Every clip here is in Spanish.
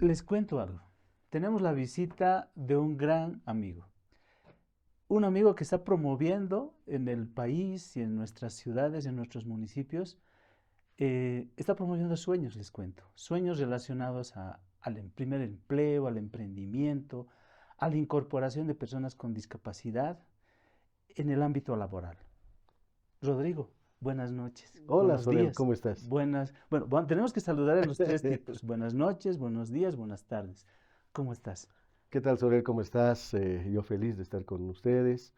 Les cuento algo. Tenemos la visita de un gran amigo. Un amigo que está promoviendo en el país y en nuestras ciudades, en nuestros municipios, está promoviendo sueños, les cuento. Sueños relacionados al primer empleo, al emprendimiento, a la incorporación de personas con discapacidad en el ámbito laboral. Rodrigo, buenas noches, Hola, buenos Sorel, días, ¿cómo estás? bueno, tenemos que saludar en los tres tipos. Buenas noches, buenos días, buenas tardes. ¿Cómo estás? ¿Qué tal, Sorel? ¿Cómo estás? Yo feliz de estar con ustedes.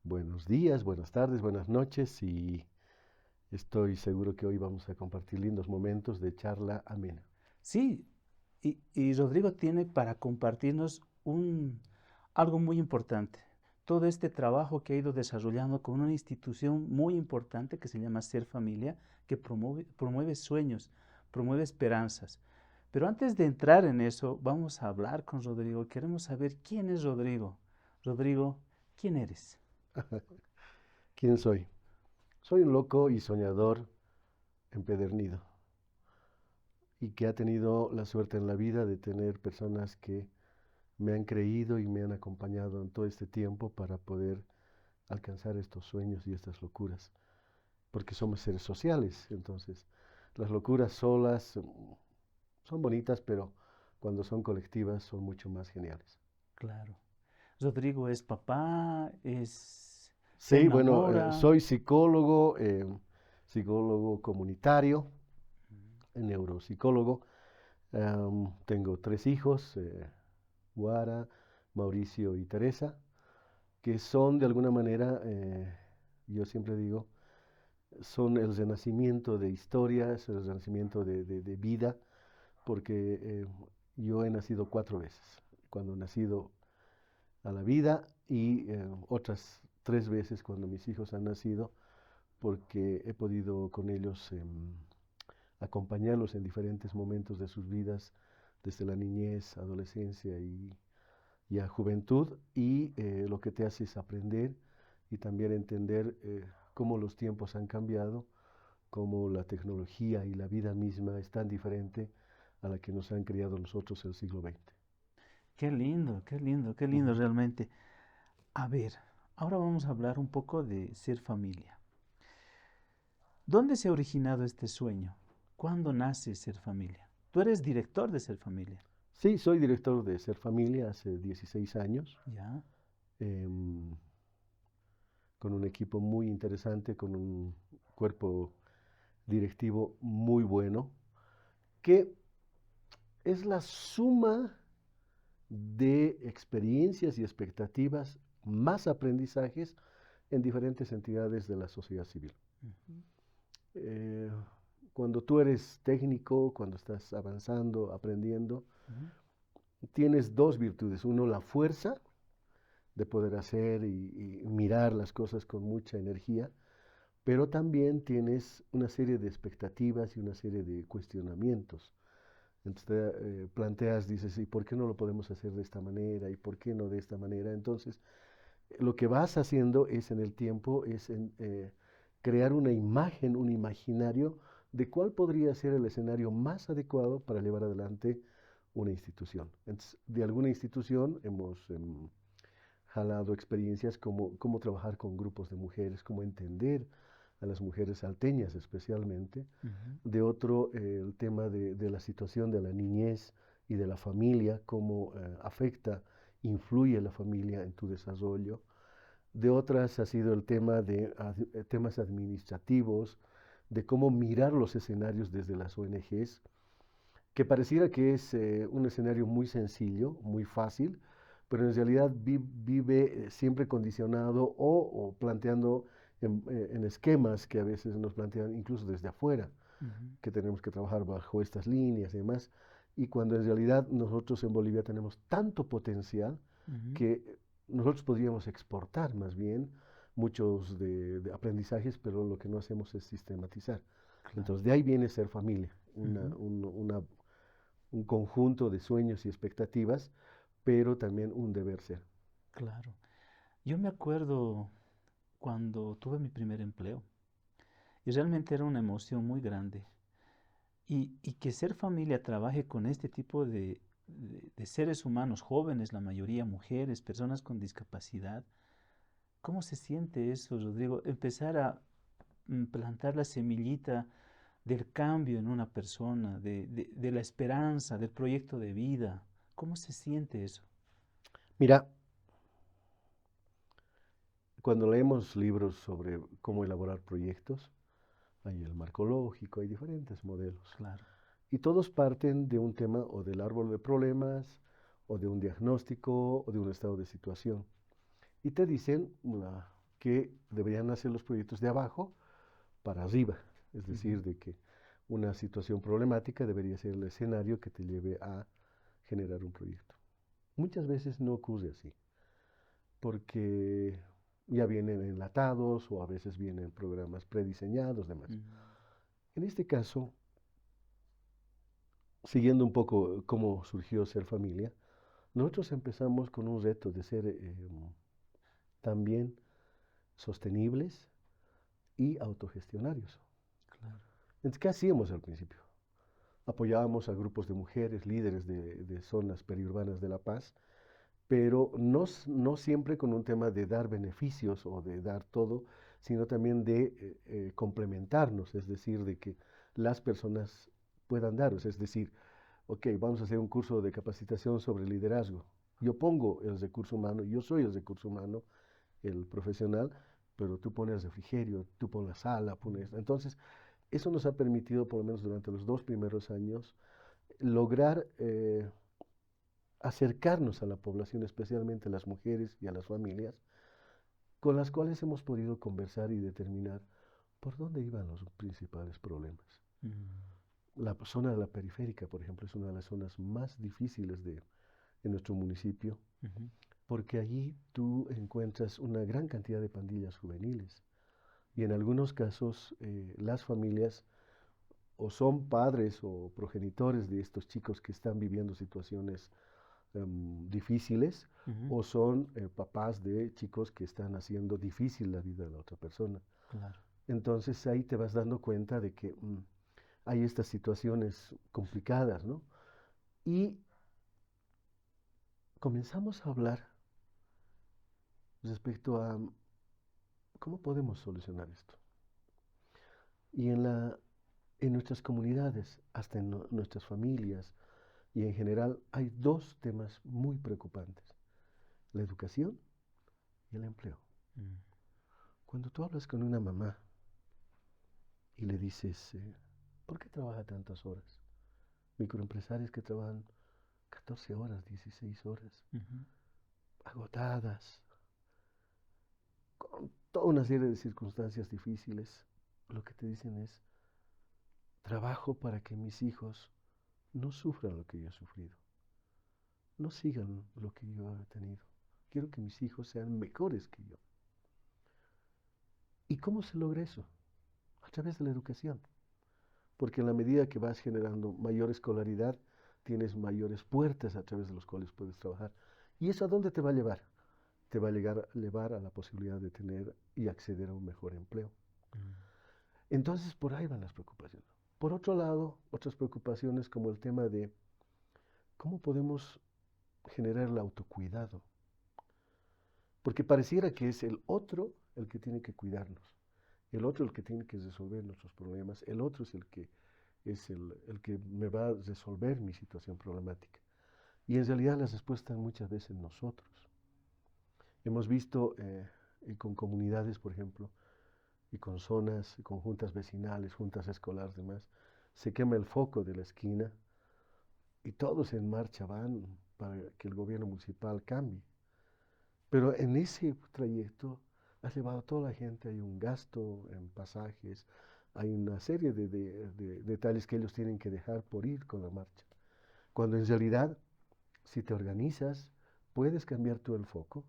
Buenos días, buenas tardes, buenas noches y estoy seguro que hoy vamos a compartir lindos momentos de charla amena. Sí, y Rodrigo tiene para compartirnos algo muy importante. Todo este trabajo que ha ido desarrollando con una institución muy importante que se llama Ser Familia, que promueve sueños, promueve esperanzas. Pero antes de entrar en eso, vamos a hablar con Rodrigo. Queremos saber quién es Rodrigo. Rodrigo, ¿quién eres? ¿Quién soy? Soy un loco y soñador empedernido y que ha tenido la suerte en la vida de tener personas que me han creído y me han acompañado en todo este tiempo para poder alcanzar estos sueños y estas locuras, porque somos seres sociales, entonces las locuras solas son bonitas, pero cuando son colectivas son mucho más geniales. Claro. Rodrigo es papá, se Sí, bueno, enamora. soy psicólogo, psicólogo comunitario, neuropsicólogo. Tengo tres hijos, Guara, Mauricio y Teresa, que son de alguna manera, yo siempre digo, son el renacimiento de historias, el renacimiento de vida, porque yo he nacido cuatro veces. Cuando he nacido a la vida y otras tres veces cuando mis hijos han nacido, porque he podido con ellos acompañarlos en diferentes momentos de sus vidas, desde la niñez, adolescencia y a juventud, y lo que te hace es aprender y también entender cómo los tiempos han cambiado, cómo la tecnología y la vida misma es tan diferente a la que nos han criado nosotros el siglo XX. Qué lindo, qué lindo, qué lindo Ujú. realmente. A ver, ahora vamos a hablar un poco de ser familia. ¿Dónde se ha originado este sueño? ¿Cuándo nace ser familia? Tú eres director de ser familia, Sí, soy director de Ser Familia hace 16 años, ¿ya? em, con un equipo muy interesante, con un cuerpo directivo muy bueno, que es la suma de experiencias y expectativas más aprendizajes en diferentes entidades de la sociedad civil. Ujú, Eh, Cuando tú eres técnico, cuando estás avanzando, aprendiendo, ujú. tienes dos virtudes. Uno, la fuerza de poder hacer y mirar las cosas con mucha energía, pero también tienes una serie de expectativas y una serie de cuestionamientos. Entonces planteas, dices, ¿y por qué no lo podemos hacer de esta manera? ¿Y por qué no de esta manera? Entonces, lo que vas haciendo es en el tiempo, crear una imagen, un imaginario de cuál podría ser el escenario más adecuado para llevar adelante una institución. Entonces, de alguna institución hemos jalado experiencias como cómo trabajar con grupos de mujeres, cómo entender a las mujeres salteñas especialmente. Ujú. De otro, el tema de la situación de la niñez y de la familia, cómo afecta, influye la familia en tu desarrollo. De otras ha sido el tema de temas administrativos, de cómo mirar los escenarios desde las ONGs, que pareciera que es un escenario muy sencillo, muy fácil, pero en realidad vive siempre condicionado o planteando en esquemas que a veces nos plantean incluso desde afuera, Ujú, que tenemos que trabajar bajo estas líneas y demás, y cuando en realidad nosotros en Bolivia tenemos tanto potencial ujú. que nosotros podríamos exportar más bien muchos de aprendizajes, pero lo que no hacemos es sistematizar. Claro. Entonces de ahí viene ser familia, Ujú, un conjunto de sueños y expectativas, pero también un deber ser. claro. Yo me acuerdo cuando tuve mi primer empleo y realmente era una emoción muy grande. Y que ser familia trabaje con este tipo de seres humanos, jóvenes, la mayoría mujeres, personas con discapacidad. ¿Cómo se siente eso, Rodrigo? Empezar a plantar la semillita del cambio en una persona, de la esperanza, del proyecto de vida. ¿Cómo se siente eso? Mira, cuando leemos libros sobre cómo elaborar proyectos, hay el marco lógico, hay diferentes modelos. Claro. Y todos parten de un tema o del árbol de problemas, o de un diagnóstico, o de un estado de situación. Y te dicen que deberían hacer los proyectos de abajo para arriba, es decir, de que una situación problemática debería ser el escenario que te lleve a generar un proyecto. Muchas veces no ocurre así, porque ya vienen enlatados o a veces vienen programas prediseñados, demás. En este caso, siguiendo un poco cómo surgió Ser Familia, nosotros empezamos con un reto de ser también sostenibles y autogestionarios. Claro. Entonces, ¿qué hacíamos al principio? Apoyábamos a grupos de mujeres, líderes de zonas periurbanas de La Paz, pero no siempre con un tema de dar beneficios o de dar todo, sino también de complementarnos, es decir, de que las personas puedan daros, es decir, ok, vamos a hacer un curso de capacitación sobre liderazgo. Yo pongo el recurso humano, yo soy el recurso humano, el profesional, pero tú pones refrigerio, tú pones la sala, pones... Entonces, eso nos ha permitido, por lo menos durante los 2 primeros años, lograr acercarnos a la población, especialmente a las mujeres y a las familias, con las cuales hemos podido conversar y determinar por dónde iban los principales problemas. La zona de la periférica, por ejemplo, es una de las zonas más difíciles de nuestro municipio, porque allí tú encuentras una gran cantidad de pandillas juveniles y en algunos casos las familias o son padres o progenitores de estos chicos que están viviendo situaciones difíciles o son papás de chicos que están haciendo difícil la vida de la otra persona. Claro. Entonces ahí te vas dando cuenta de que hay estas situaciones complicadas, ¿no? Y comenzamos a hablar respecto a cómo podemos solucionar esto. Y en nuestras comunidades, hasta en nuestras familias y en general, hay dos temas muy preocupantes: la educación y el empleo. Cuando tú hablas con una mamá y le dices, ¿por qué trabaja tantas horas? Microempresarios que trabajan 14 horas, 16 horas, agotadas, con toda una serie de circunstancias difíciles, lo que te dicen es, trabajo para que mis hijos no sufran lo que yo he sufrido, no sigan lo que yo he tenido. Quiero que mis hijos sean mejores que yo. ¿Y cómo se logra eso? A través de la educación. Porque en la medida que vas generando mayor escolaridad, tienes mayores puertas a través de las cuales puedes trabajar. ¿Y eso a dónde te va a llevar? Te va a llevar a la posibilidad de tener y acceder a un mejor empleo. Entonces, por ahí van las preocupaciones. Por otro lado, otras preocupaciones como el tema de cómo podemos generar el autocuidado. Porque pareciera que es el otro el que tiene que cuidarnos, el otro el que tiene que resolver nuestros problemas, el otro es el que me va a resolver mi situación problemática. Y en realidad las respuestas muchas veces en nosotros. Hemos visto con comunidades, por ejemplo, y con zonas, con juntas vecinales, juntas escolares, demás, se quema el foco de la esquina y todos en marcha van para que el gobierno municipal cambie. Pero en ese trayecto has llevado a toda la gente, hay un gasto en pasajes, hay una serie de detalles que ellos tienen que dejar por ir con la marcha. Cuando en realidad, si te organizas, puedes cambiar tú el foco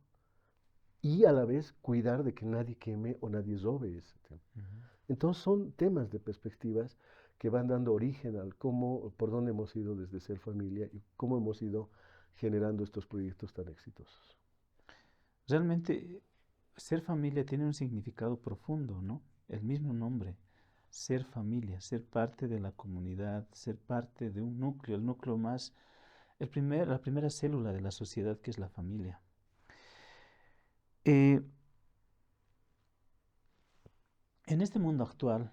y a la vez cuidar de que nadie queme o nadie robe ese tema. Entonces son temas de perspectivas que van dando origen al cómo, por dónde hemos ido desde Ser Familia y cómo hemos ido generando estos proyectos tan exitosos. Realmente, ser familia tiene un significado profundo, ¿no? El mismo nombre, ser familia, ser parte de la comunidad, ser parte de un núcleo, el núcleo más la primera célula de la sociedad, que es la familia. Eh, en este mundo actual,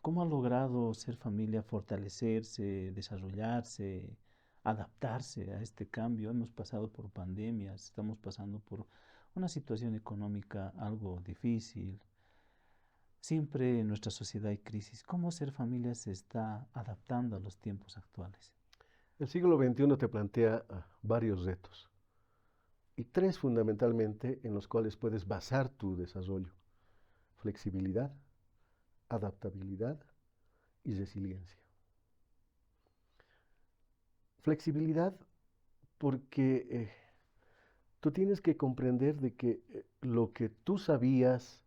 ¿cómo ha logrado ser familia fortalecerse, desarrollarse, adaptarse a este cambio? Hemos pasado por pandemias, estamos pasando por una situación económica algo difícil. Siempre en nuestra sociedad hay crisis. ¿Cómo ser familia se está adaptando a los tiempos actuales? El siglo XXI te plantea varios retos y tres fundamentalmente en los cuales puedes basar tu desarrollo: flexibilidad, adaptabilidad y resiliencia. Flexibilidad porque tú tienes que comprender de que lo que tú sabías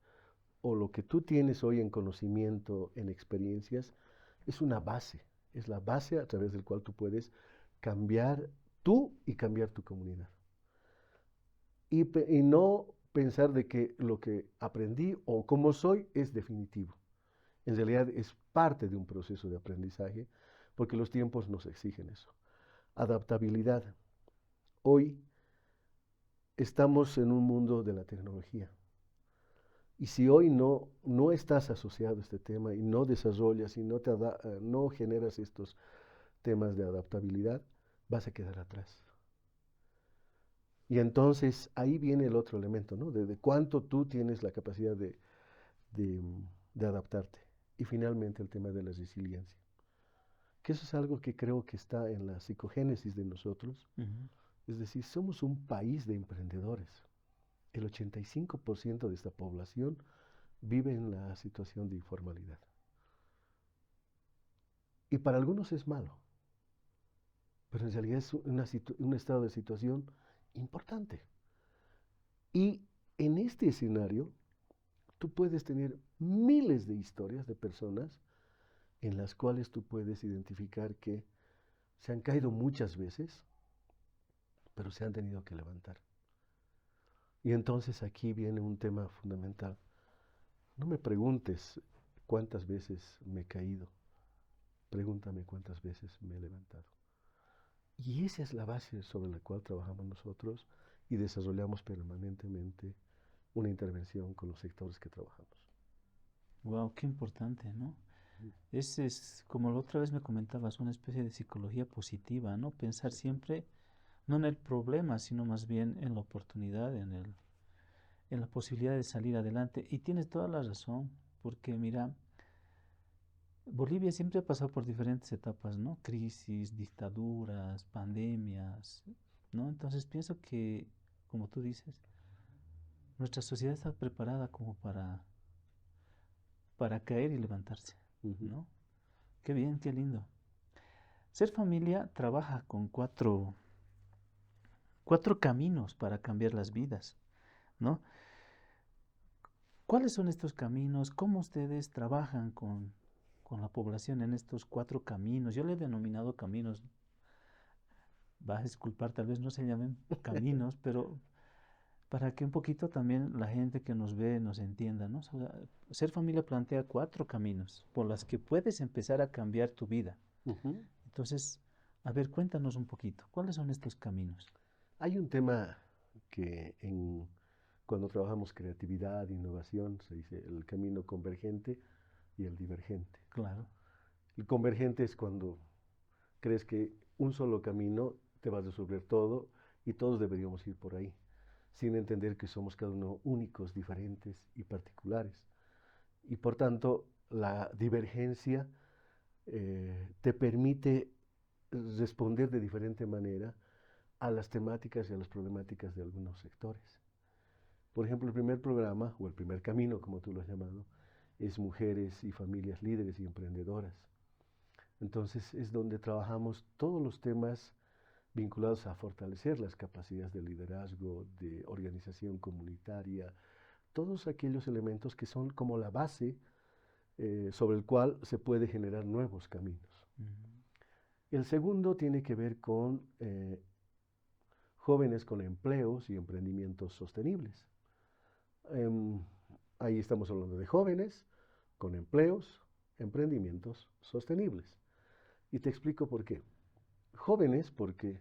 o lo que tú tienes hoy en conocimiento, en experiencias, es una base, es la base a través del cual tú puedes cambiar tú y cambiar tu comunidad. Y no pensar de que lo que aprendí o cómo soy es definitivo. En realidad es parte de un proceso de aprendizaje porque los tiempos nos exigen eso. Adaptabilidad. Hoy estamos en un mundo de la tecnología. Y si hoy no estás asociado a este tema y no desarrollas y no generas estos temas de adaptabilidad, vas a quedar atrás. Y entonces ahí viene el otro elemento, ¿no? De cuánto tú tienes la capacidad de, de adaptarte. Y finalmente el tema de la resiliencia, que eso es algo que creo que está en la psicogénesis de nosotros. Ujú. Es decir, somos un país de emprendedores. El 85% de esta población vive en la situación de informalidad. Y para algunos es malo, pero en realidad es un estado de situación importante. Y en este escenario, tú puedes tener miles de historias de personas en las cuales tú puedes identificar que se han caído muchas veces, pero se han tenido que levantar. Y entonces aquí viene un tema fundamental. No me preguntes cuántas veces me he caído, pregúntame cuántas veces me he levantado. Y esa es la base sobre la cual trabajamos nosotros y desarrollamos permanentemente una intervención con los sectores que trabajamos. Wow, qué importante, ¿no? Ese es, como la otra vez me comentabas, una especie de psicología positiva, ¿no? Pensar siempre no en el problema, sino más bien en la oportunidad, en la posibilidad de salir adelante. Y tienes toda la razón, porque mira, Bolivia siempre ha pasado por diferentes etapas, ¿no? Crisis, dictaduras, pandemias, ¿no? Entonces pienso que, como tú dices, nuestra sociedad está preparada como para caer y levantarse, Ujú. ¿no? Qué bien, qué lindo. Ser familia trabaja con cuatro caminos para cambiar las vidas, ¿no? ¿Cuáles son estos caminos? ¿Cómo ustedes trabajan con la población en estos cuatro caminos? Yo le he denominado caminos, vas a disculpar, tal vez no se llamen caminos, pero para que un poquito también la gente que nos ve nos entienda, ¿no? O sea, ser familia plantea cuatro caminos por los que puedes empezar a cambiar tu vida. Ujú. Entonces, a ver, cuéntanos un poquito, ¿cuáles son estos caminos? Hay un tema que cuando trabajamos creatividad, innovación, se dice el camino convergente y el divergente. Claro. El convergente es cuando crees que un solo camino te va a resolver todo y todos deberíamos ir por ahí, sin entender que somos cada uno únicos, diferentes y particulares. Y por tanto, la divergencia te permite responder de diferente manera a las temáticas y a las problemáticas de algunos sectores. Por ejemplo, el primer programa, o el primer camino, como tú lo has llamado, es mujeres y familias líderes y emprendedoras. Entonces es donde trabajamos todos los temas vinculados a fortalecer las capacidades de liderazgo, de organización comunitaria, todos aquellos elementos que son como la base sobre el cual se puede generar nuevos caminos. Ujú. El segundo tiene que ver con jóvenes con empleos y emprendimientos sostenibles. Em, Ahí estamos hablando de jóvenes con empleos, emprendimientos sostenibles. Y te explico por qué. Jóvenes porque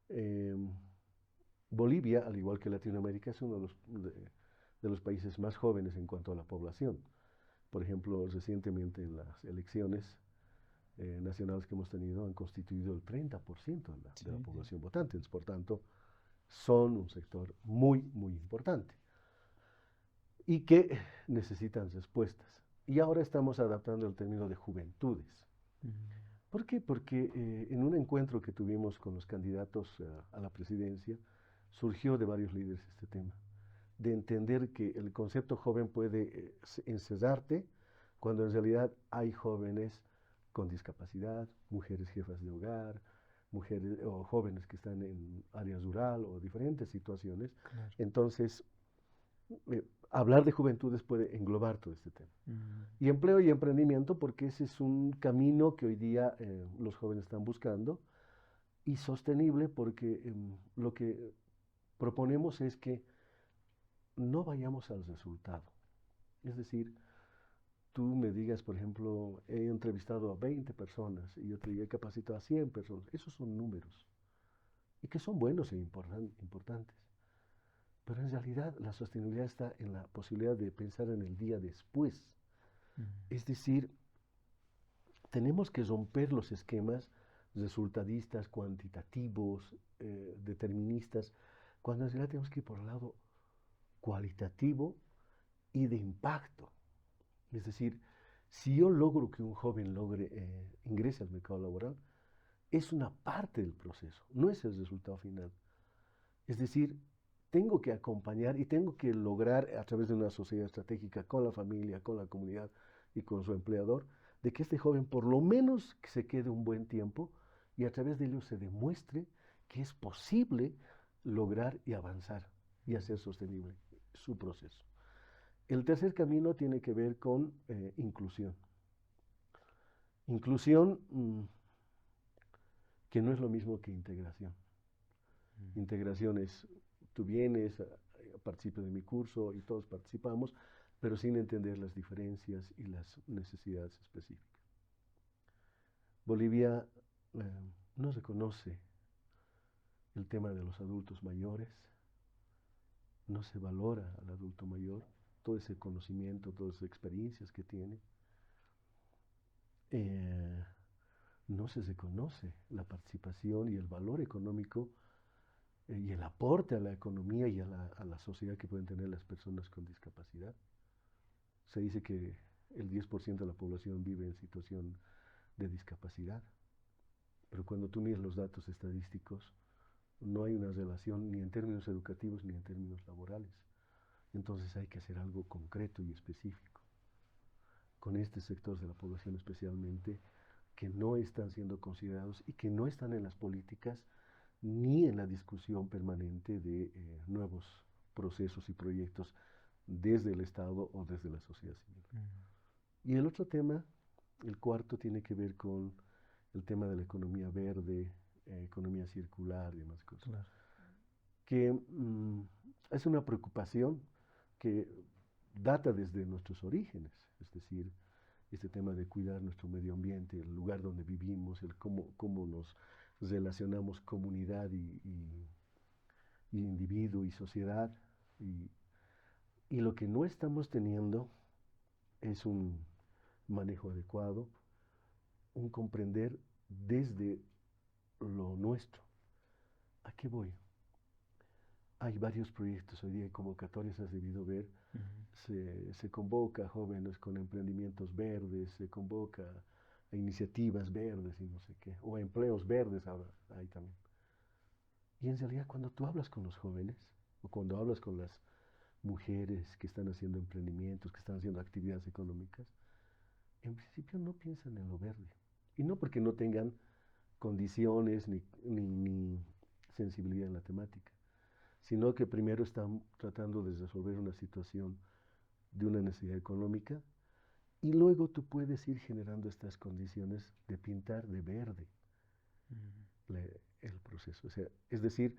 Em, Bolivia, al igual que Latinoamérica, es uno de los países más jóvenes en cuanto a la población. Por ejemplo, recientemente en las elecciones nacionales que hemos tenido han constituido el 30% de la Sí, sí. población votante. Entonces, por tanto, son un sector muy, muy importante y que necesitan respuestas. Y ahora estamos adaptando el término de juventudes. Mm, ¿Por qué? Porque en un encuentro que tuvimos con los candidatos a la presidencia, surgió de varios líderes este tema, de entender que el concepto joven puede encerrarte cuando en realidad hay jóvenes con discapacidad, mujeres jefas de hogar, mujeres o jóvenes que están en área rural o diferentes situaciones. claro. Entonces, hablar de juventudes puede englobar todo este tema. Mm, Y empleo y emprendimiento, porque ese es un camino que hoy día los jóvenes están buscando, y sostenible porque lo que proponemos es que no vayamos al resultado. Es decir, tú me digas, por ejemplo, he entrevistado a 20 personas y yo te diga, he capacitado a 100 personas. Esos son números y que son buenos e importantes. Pero en realidad la sostenibilidad está en la posibilidad de pensar en el día después. mm, Es decir, tenemos que romper los esquemas resultadistas, cuantitativos, deterministas, cuando en realidad tenemos que ir por el lado cualitativo y de impacto. Es decir, si yo logro que un joven ingrese al mercado laboral, es una parte del proceso, no es el resultado final. Es decir, tengo que acompañar y tengo que lograr a través de una sociedad estratégica con la familia, con la comunidad y con su empleador, de que este joven por lo menos que se quede un buen tiempo y a través de ello se demuestre que es posible lograr y avanzar y hacer sostenible su proceso. El tercer camino tiene que ver con inclusión. Inclusión que no es lo mismo que integración. mm, Integración es, tú vienes, participas de mi curso y todos participamos, pero sin entender las diferencias y las necesidades específicas. Bolivia no reconoce el tema de los adultos mayores, no se valora al adulto mayor, todo ese conocimiento, todas esas experiencias que tiene. Eh, no se reconoce la participación y el valor económico y el aporte a la economía y a la sociedad que pueden tener las personas con discapacidad. Se dice que el 10% de la población vive en situación de discapacidad, pero cuando tú miras los datos estadísticos, no hay una relación ni en términos educativos ni en términos laborales. Entonces hay que hacer algo concreto y específico con este sector de la población especialmente que no están siendo considerados y que no están en las políticas ni en la discusión permanente de nuevos procesos y proyectos desde el Estado o desde la sociedad civil. mm, Y el otro tema, el cuarto, tiene que ver con el tema de la economía verde, economía circular y demás cosas, claro. que es una preocupación que data desde nuestros orígenes, es decir, este tema de cuidar nuestro medio ambiente, el lugar donde vivimos, el cómo nos relacionamos comunidad y individuo y sociedad. Y, y lo que no estamos teniendo es un manejo adecuado, un comprender desde lo nuestro. ¿A qué voy? Hay varios proyectos hoy día y convocatorias, has debido ver. Mm, Se convoca a jóvenes con emprendimientos verdes, se convoca a iniciativas verdes y no sé qué, o a empleos verdes ahora hay también. Y en realidad cuando tú hablas con los jóvenes, o cuando hablas con las mujeres que están haciendo emprendimientos, que están haciendo actividades económicas, en principio no piensan en lo verde. Y no porque no tengan condiciones ni sensibilidad en la temática, sino que primero están tratando de resolver una situación de una necesidad económica y luego tú puedes ir generando estas condiciones de pintar de verde mm, el proceso. O sea, es decir,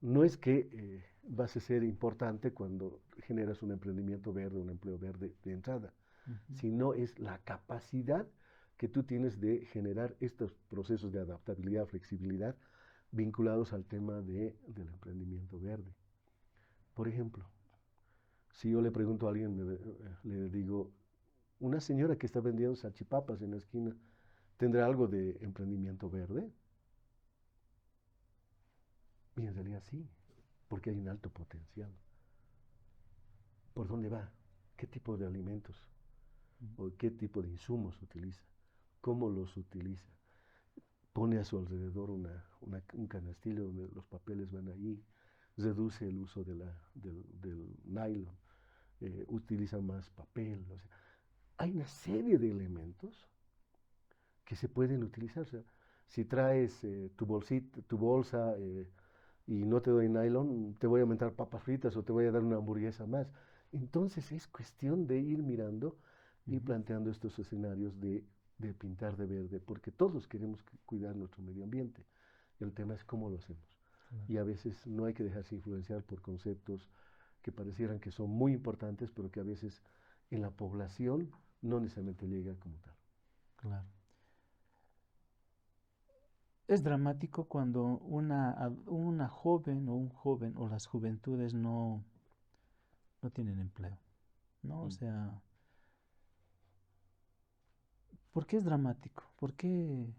no es que vas a ser importante cuando generas un emprendimiento verde, un empleo verde de entrada, ujú, sino es la capacidad que tú tienes de generar estos procesos de adaptabilidad, flexibilidad, vinculados al tema del emprendimiento verde. Por ejemplo, si yo le pregunto a alguien, le digo, una señora que está vendiendo salchipapas en la esquina, ¿tendrá algo de emprendimiento verde? Y en realidad sí, porque hay un alto potencial. ¿Por dónde va? ¿Qué tipo de alimentos o qué tipo de insumos utiliza? ¿Cómo los utiliza? Pone a su alrededor un canastillo donde los papeles van ahí, reduce el uso del nylon, utiliza más papel. O sea, hay una serie de elementos que se pueden utilizar. O sea, si traes tu bolsa y no te doy nylon, te voy a aumentar papas fritas o te voy a dar una hamburguesa más. Entonces es cuestión de ir mirando y planteando estos escenarios de pintar de verde, porque todos queremos cuidar nuestro medio ambiente. El tema es cómo lo hacemos. Claro. Y a veces no hay que dejarse influenciar por conceptos que parecieran que son muy importantes, pero que a veces en la población no necesariamente llega como tal. Claro. Es dramático cuando una joven o un joven o las juventudes no tienen empleo, ¿no? O sea, ¿por qué es dramático? Por qué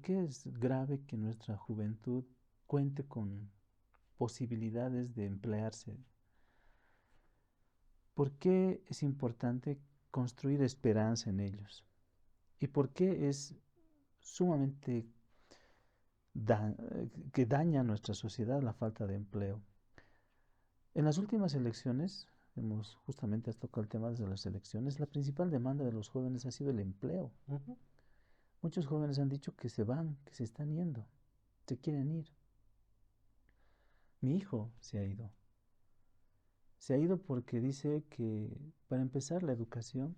es grave que nuestra juventud cuente con posibilidades de emplearse? ¿Por qué es importante construir esperanza en ellos? ¿Y por qué es sumamente que daña a nuestra sociedad la falta de empleo? En las últimas elecciones, justamente has tocado el tema de las elecciones, la principal demanda de los jóvenes ha sido el empleo. Muchos jóvenes han dicho que se van, que se están yendo, se quieren ir. Mi hijo se ha ido. Se ha ido porque dice que, para empezar, la educación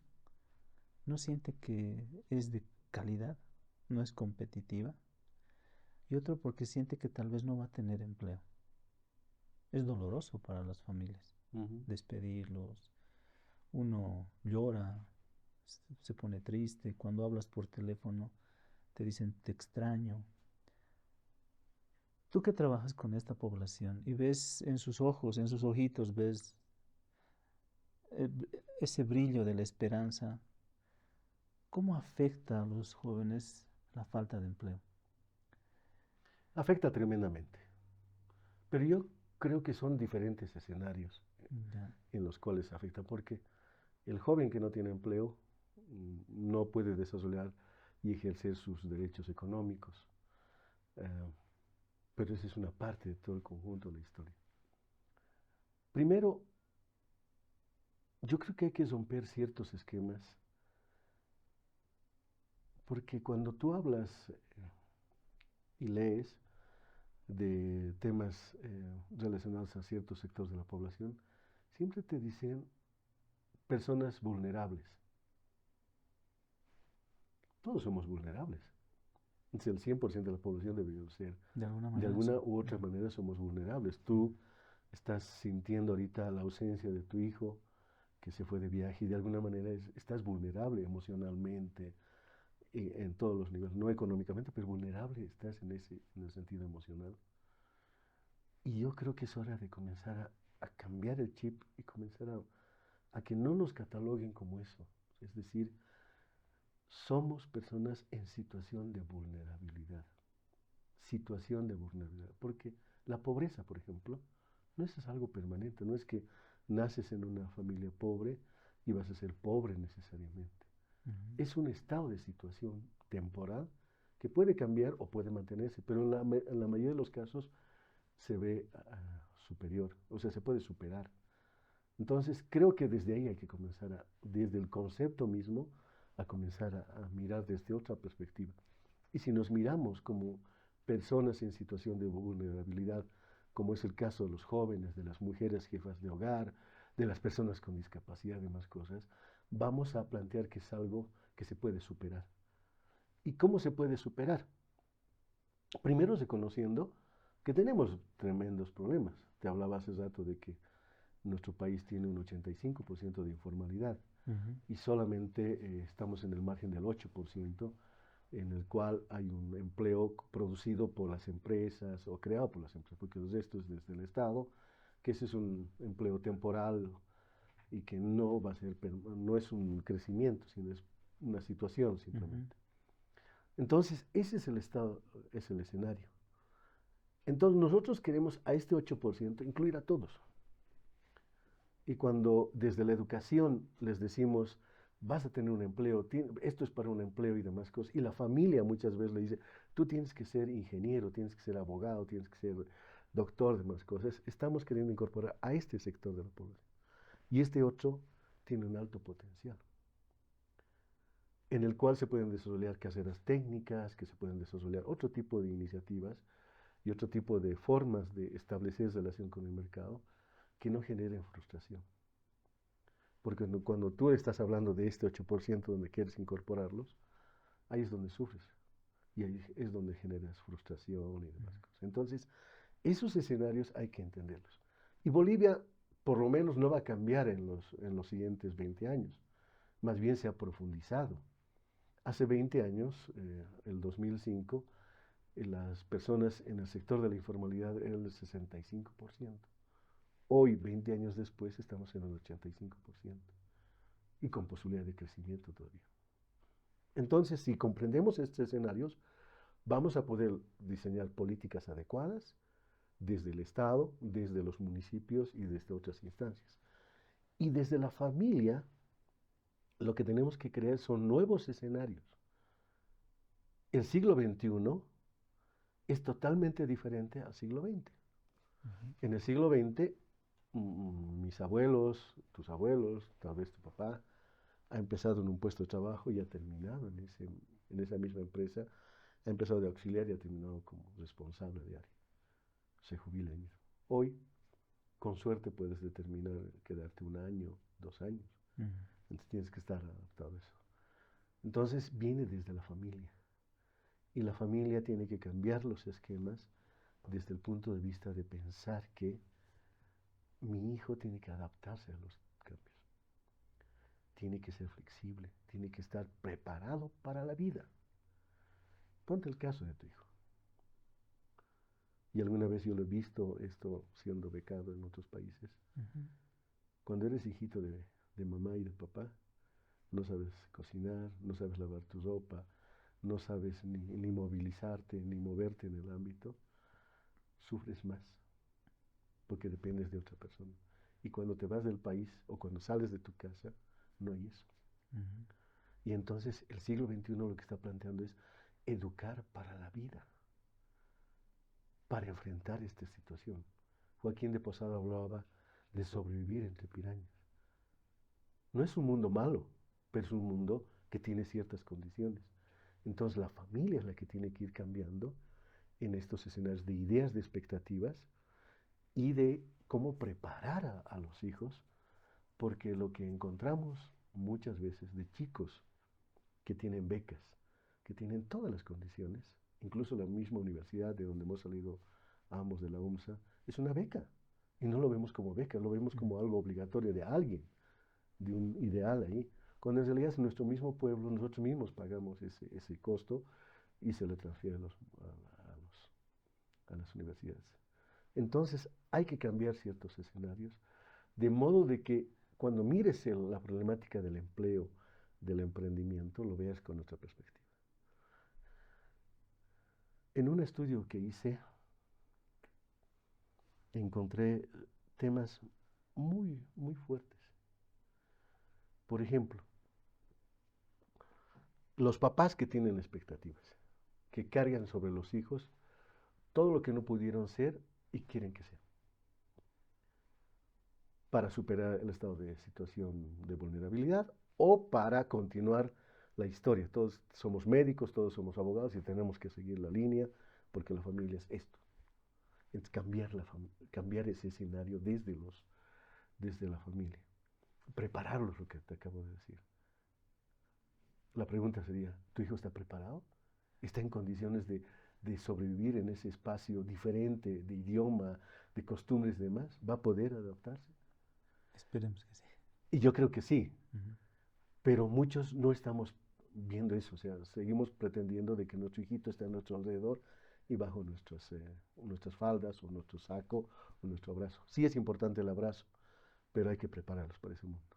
no siente que es de calidad, no es competitiva. Y otro porque siente que tal vez no va a tener empleo. Es doloroso para las familias despedirlos. Uno llora, se pone triste. Cuando hablas por teléfono, te dicen te extraño. Tú que trabajas con esta población y ves en sus ojos, en sus ojitos, ves eh, ese brillo de la esperanza, ¿cómo afecta a los jóvenes la falta de empleo? Afecta tremendamente, pero yo creo que son diferentes escenarios Ya. en los cuales afecta, porque el joven que no tiene empleo no puede desarrollar y ejercer sus derechos económicos, eh, pero esa es una parte de todo el conjunto de la historia. Primero, yo creo que hay que romper ciertos esquemas, porque cuando tú hablas y lees de temas relacionados a ciertos sectores de la población, siempre te dicen personas vulnerables. Todos somos vulnerables. Si el 100% de la población debería ser, De alguna de manera, alguna u otra manera somos vulnerables. Tú estás sintiendo ahorita la ausencia de tu hijo que se fue de viaje y de alguna manera estás vulnerable emocionalmente en todos los niveles, no económicamente, pero vulnerable estás en el sentido emocional. Y yo creo que es hora de comenzar a cambiar el chip y comenzar a que no nos cataloguen como eso. Es decir, somos personas en situación de vulnerabilidad. Situación de vulnerabilidad. Porque la pobreza, por ejemplo, no es algo permanente. No es que naces en una familia pobre y vas a ser pobre necesariamente. Es un estado de situación temporal que puede cambiar o puede mantenerse, pero en la mayoría de los casos se ve superior, o sea, se puede superar. Entonces, creo que desde ahí hay que comenzar, desde el concepto mismo, a comenzar a mirar desde otra perspectiva. Y si nos miramos como personas en situación de vulnerabilidad, como es el caso de los jóvenes, de las mujeres jefas de hogar, de las personas con discapacidad y demás cosas, vamos a plantear que es algo que se puede superar. ¿Y cómo se puede superar? Primero reconociendo que tenemos tremendos problemas. Te hablaba hace rato de que nuestro país tiene un 85% de informalidad y solamente estamos en el margen del 8% en el cual hay un empleo producido por las empresas o creado por las empresas, porque esto es desde el Estado, que ese es un empleo temporal y que no va a ser, no es un crecimiento, sino es una situación simplemente. Entonces, ese es el estado, es el escenario. Entonces, nosotros queremos a este 8% incluir a todos. Y cuando desde la educación les decimos, vas a tener un empleo, esto es para un empleo y demás cosas, y la familia muchas veces le dice, tú tienes que ser ingeniero, tienes que ser abogado, tienes que ser doctor, demás cosas, estamos queriendo incorporar a este sector de la población. Y este otro tiene un alto potencial, en el cual se pueden desarrollar carreras técnicas, que se pueden desarrollar otro tipo de iniciativas y otro tipo de formas de establecer relación con el mercado que no generen frustración. Porque cuando tú estás hablando de este 8% donde quieres incorporarlos, ahí es donde sufres y ahí es donde generas frustración y demás cosas. Entonces, esos escenarios hay que entenderlos. Y Bolivia, por lo menos, no va a cambiar en los siguientes 20 años. Más bien se ha profundizado. Hace 20 años, el 2005, las personas en el sector de la informalidad eran el 65%. Hoy, 20 años después, estamos en el 85% y con posibilidad de crecimiento todavía. Entonces, si comprendemos estos escenarios, vamos a poder diseñar políticas adecuadas desde el Estado, desde los municipios y desde otras instancias. Y desde la familia, lo que tenemos que crear son nuevos escenarios. El siglo XXI es totalmente diferente al siglo XX. En el siglo XX, mis abuelos, tus abuelos, tal vez tu papá, ha empezado en un puesto de trabajo y ha terminado en esa misma empresa, ha empezado de auxiliar y ha terminado como responsable de área. Se jubila ahí mismo. Hoy, con suerte, puedes determinar quedarte 1 año, 2 años. Entonces tienes que estar adaptado a eso. Entonces viene desde la familia. Y la familia tiene que cambiar los esquemas desde el punto de vista de pensar que mi hijo tiene que adaptarse a los cambios. Tiene que ser flexible, tiene que estar preparado para la vida. Ponte el caso de tu hijo. Y alguna vez yo lo he visto esto siendo becado en otros países. Cuando eres hijito de mamá y de papá, no sabes cocinar, no sabes lavar tu ropa, no sabes ni movilizarte, ni moverte en el ámbito, sufres más, porque dependes de otra persona. Y cuando te vas del país o cuando sales de tu casa, no hay eso. Y entonces el siglo XXI lo que está planteando es educar para la vida, para enfrentar esta situación. Joaquín de Posada hablaba de sobrevivir entre pirañas. No es un mundo malo, pero es un mundo que tiene ciertas condiciones. Entonces la familia es la que tiene que ir cambiando en estos escenarios de ideas, de expectativas y de cómo preparar a los hijos, porque lo que encontramos muchas veces de chicos que tienen becas, que tienen todas las condiciones, incluso la misma universidad de donde hemos salido ambos de la UMSA, es una beca. Y no lo vemos como beca, lo vemos como algo obligatorio de alguien, de un ideal ahí. Cuando en realidad es nuestro mismo pueblo, nosotros mismos pagamos ese costo y se le transfiere a las universidades. Entonces hay que cambiar ciertos escenarios, de modo de que cuando mires la problemática del empleo, del emprendimiento, lo veas con otra perspectiva. En un estudio que hice, encontré temas muy, muy fuertes. Por ejemplo, los papás que tienen expectativas, que cargan sobre los hijos todo lo que no pudieron ser y quieren que sean, para superar el estado de situación de vulnerabilidad o para continuar la historia. Todos somos médicos, todos somos abogados y tenemos que seguir la línea porque la familia es esto. Es cambiar ese escenario desde la familia. Prepararlos, lo que te acabo de decir. La pregunta sería, ¿tu hijo está preparado? ¿Está en condiciones de sobrevivir en ese espacio diferente de idioma, de costumbres y demás? ¿Va a poder adaptarse? Esperemos que sí. Y yo creo que sí, pero muchos no estamos viendo eso, o sea, seguimos pretendiendo de que nuestro hijito esté a nuestro alrededor y bajo nuestras faldas o nuestro saco o nuestro abrazo. Sí es importante el abrazo, pero hay que prepararlos para ese mundo.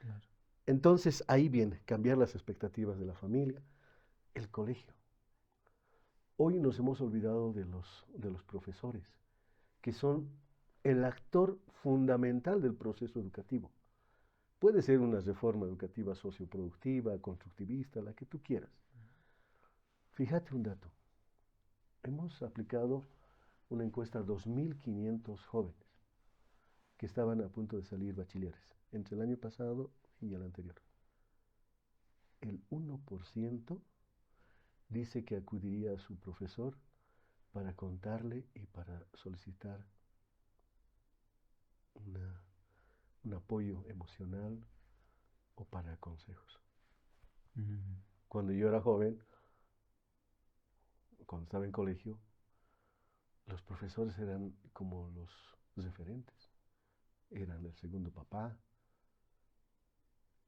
Claro. Entonces ahí viene cambiar las expectativas de la familia, el colegio. Hoy nos hemos olvidado de los profesores, que son el actor fundamental del proceso educativo. Puede ser una reforma educativa socioproductiva, constructivista, la que tú quieras. Fíjate un dato. Hemos aplicado una encuesta a 2.500 jóvenes que estaban a punto de salir bachilleres entre el año pasado y el anterior. El 1% dice que acudiría a su profesor para contarle y para solicitar un apoyo emocional o para consejos. Cuando yo era joven, cuando estaba en colegio, los profesores eran como los referentes, eran el segundo papá,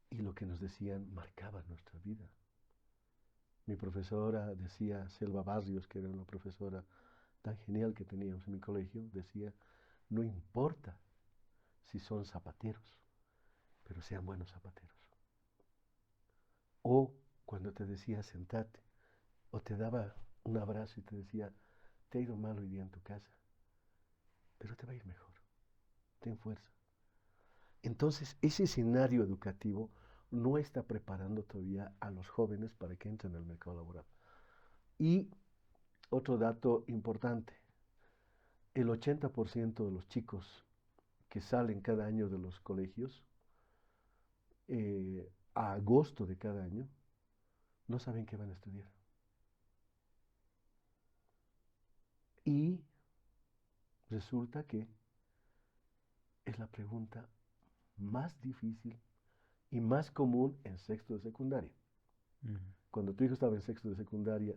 y lo que nos decían marcaba nuestra vida. Mi profesora decía, Selva Barrios, que era una profesora tan genial que teníamos en mi colegio, decía, no importa si son zapateros, pero sean buenos zapateros. O cuando te decía sentate, o te daba un abrazo y te decía, te ha ido mal hoy día en tu casa, pero te va a ir mejor, ten fuerza. Entonces, ese escenario educativo no está preparando todavía a los jóvenes para que entren al mercado laboral. Y otro dato importante, el 80% de los chicos que salen cada año de los colegios, a agosto de cada año, no saben qué van a estudiar. Y resulta que es la pregunta más difícil y más común en sexto de secundaria. Cuando tu hijo estaba en sexto de secundaria,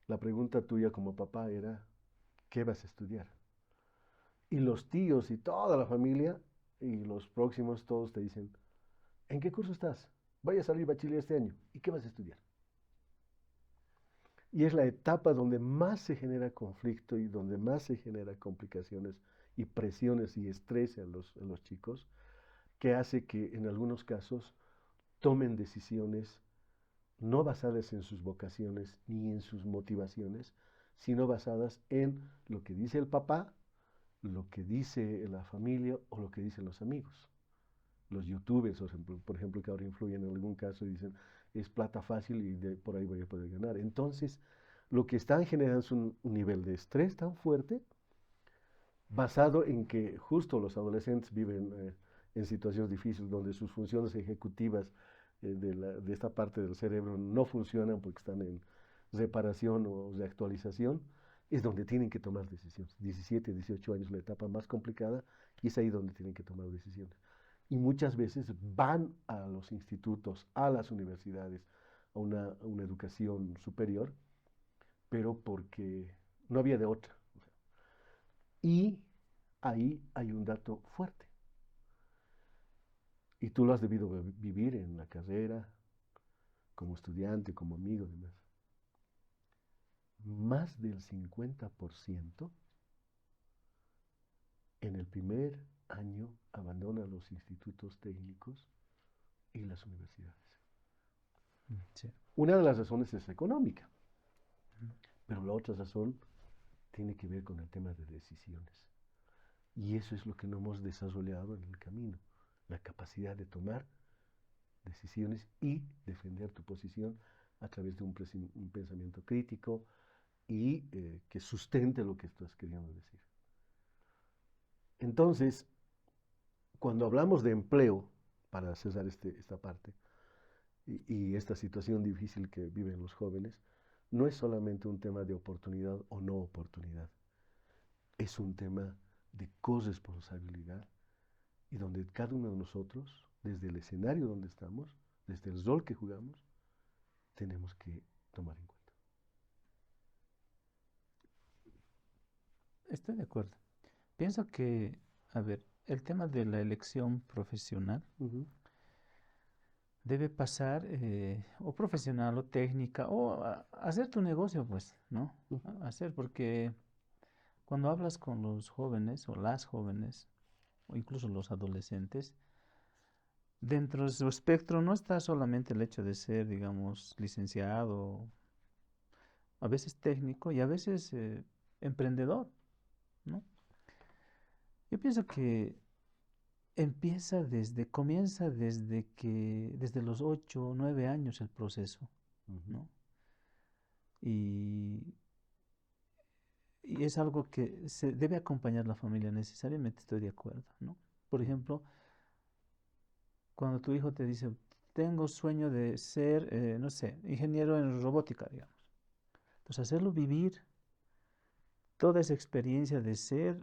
la pregunta tuya como papá era, ¿qué vas a estudiar? Y los tíos y toda la familia y los próximos todos te dicen, ¿en qué curso estás? Vaya a salir bachiller este año. ¿Y qué vas a estudiar? Y es la etapa donde más se genera conflicto y donde más se genera complicaciones y presiones y estrés en los chicos, que hace que en algunos casos tomen decisiones no basadas en sus vocaciones ni en sus motivaciones, sino basadas en lo que dice el papá, lo que dice la familia o lo que dicen los amigos. Los youtubers, por ejemplo, que ahora influyen en algún caso y dicen, es plata fácil y por ahí voy a poder ganar. Entonces, lo que están generando es un nivel de estrés tan fuerte, basado en que justo los adolescentes viven en situaciones difíciles, donde sus funciones ejecutivas de esta parte del cerebro no funcionan porque están en reparación o de actualización, es donde tienen que tomar decisiones. 17, 18 años, la etapa más complicada, y es ahí donde tienen que tomar decisiones. Y muchas veces van a los institutos, a las universidades, a una educación superior, pero porque no había de otra. Y ahí hay un dato fuerte. Y tú lo has debido vivir en la carrera, como estudiante, como amigo, demás. Más del 50% en el primer año abandona los institutos técnicos y las universidades. Sí. Una de las razones es económica, pero la otra razón tiene que ver con el tema de decisiones. Y eso es lo que no hemos desarrollado en el camino, la capacidad de tomar decisiones y defender tu posición a través de un pensamiento crítico y que sustente lo que estás queriendo decir. Entonces, cuando hablamos de empleo, para cerrar esta parte, y esta situación difícil que viven los jóvenes, no es solamente un tema de oportunidad o no oportunidad, es un tema de corresponsabilidad y donde cada uno de nosotros, desde el escenario donde estamos, desde el rol que jugamos, tenemos que tomar en cuenta. Estoy de acuerdo. Pienso que, a ver, el tema de la elección profesional debe pasar o profesional o técnica o hacer tu negocio, pues, ¿no? Ujú, Hacer, porque cuando hablas con los jóvenes o las jóvenes o incluso los adolescentes, dentro de su espectro no está solamente el hecho de ser, digamos, licenciado, a veces técnico y a veces emprendedor, ¿no? Yo pienso que desde los 8 o 9 años el proceso, ujú, ¿no? Y, y es algo que se debe acompañar la familia necesariamente, estoy de acuerdo, ¿no? Por ujú, ejemplo, cuando tu hijo te dice, tengo sueño de ser, no sé, ingeniero en robótica, digamos. Entonces, hacerlo vivir toda esa experiencia de ser,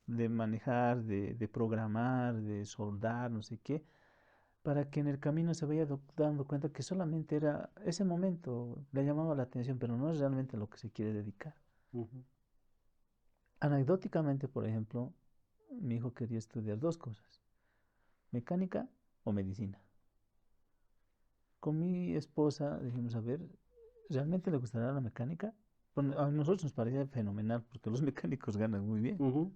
de manejar, de programar, de soldar, no sé qué, para que en el camino se vaya dando cuenta que solamente era ese momento, le llamaba la atención, pero no es realmente a lo que se quiere dedicar. ujú, Anecdóticamente, por ejemplo, mi hijo quería estudiar dos cosas, mecánica o medicina. Con mi esposa dijimos, a ver, ¿realmente le gustará la mecánica? Bueno, a nosotros nos parecía fenomenal porque los mecánicos ganan muy bien. ujú,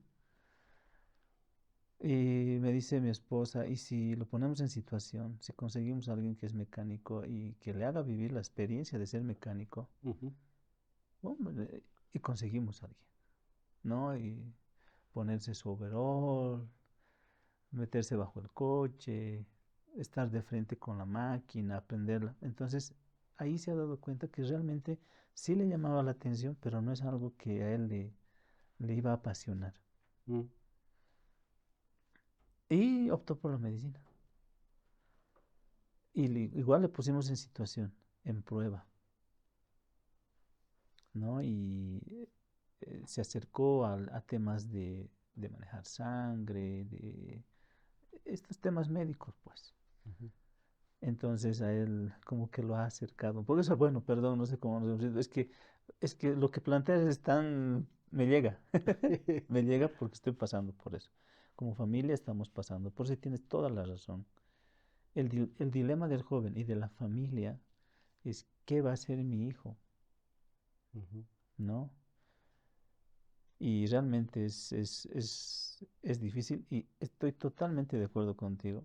Y me dice mi esposa, ¿y si lo ponemos en situación, si conseguimos a alguien que es mecánico y que le haga vivir la experiencia de ser mecánico? ujú, Bueno, y conseguimos a alguien, ¿no? Y ponerse su overall, meterse bajo el coche, estar de frente con la máquina, aprenderla. Entonces, ahí se ha dado cuenta que realmente sí le llamaba la atención, pero no es algo que a él le iba a apasionar. ujú, Y optó por la medicina. Y igual le pusimos en situación, en prueba, ¿no? Y se acercó a temas de manejar sangre, de estos temas médicos, pues. ujú. Entonces a él como que lo ha acercado. Por eso, bueno, perdón, no sé cómo nos hemos ido. Es que lo que planteas es tan... Me llega. Me llega porque estoy pasando por eso. Como familia estamos pasando. Por eso tienes toda la razón. El dilema del joven y de la familia es ¿qué va a ser mi hijo? Ujú, ¿No? Y realmente es difícil y estoy totalmente de acuerdo contigo.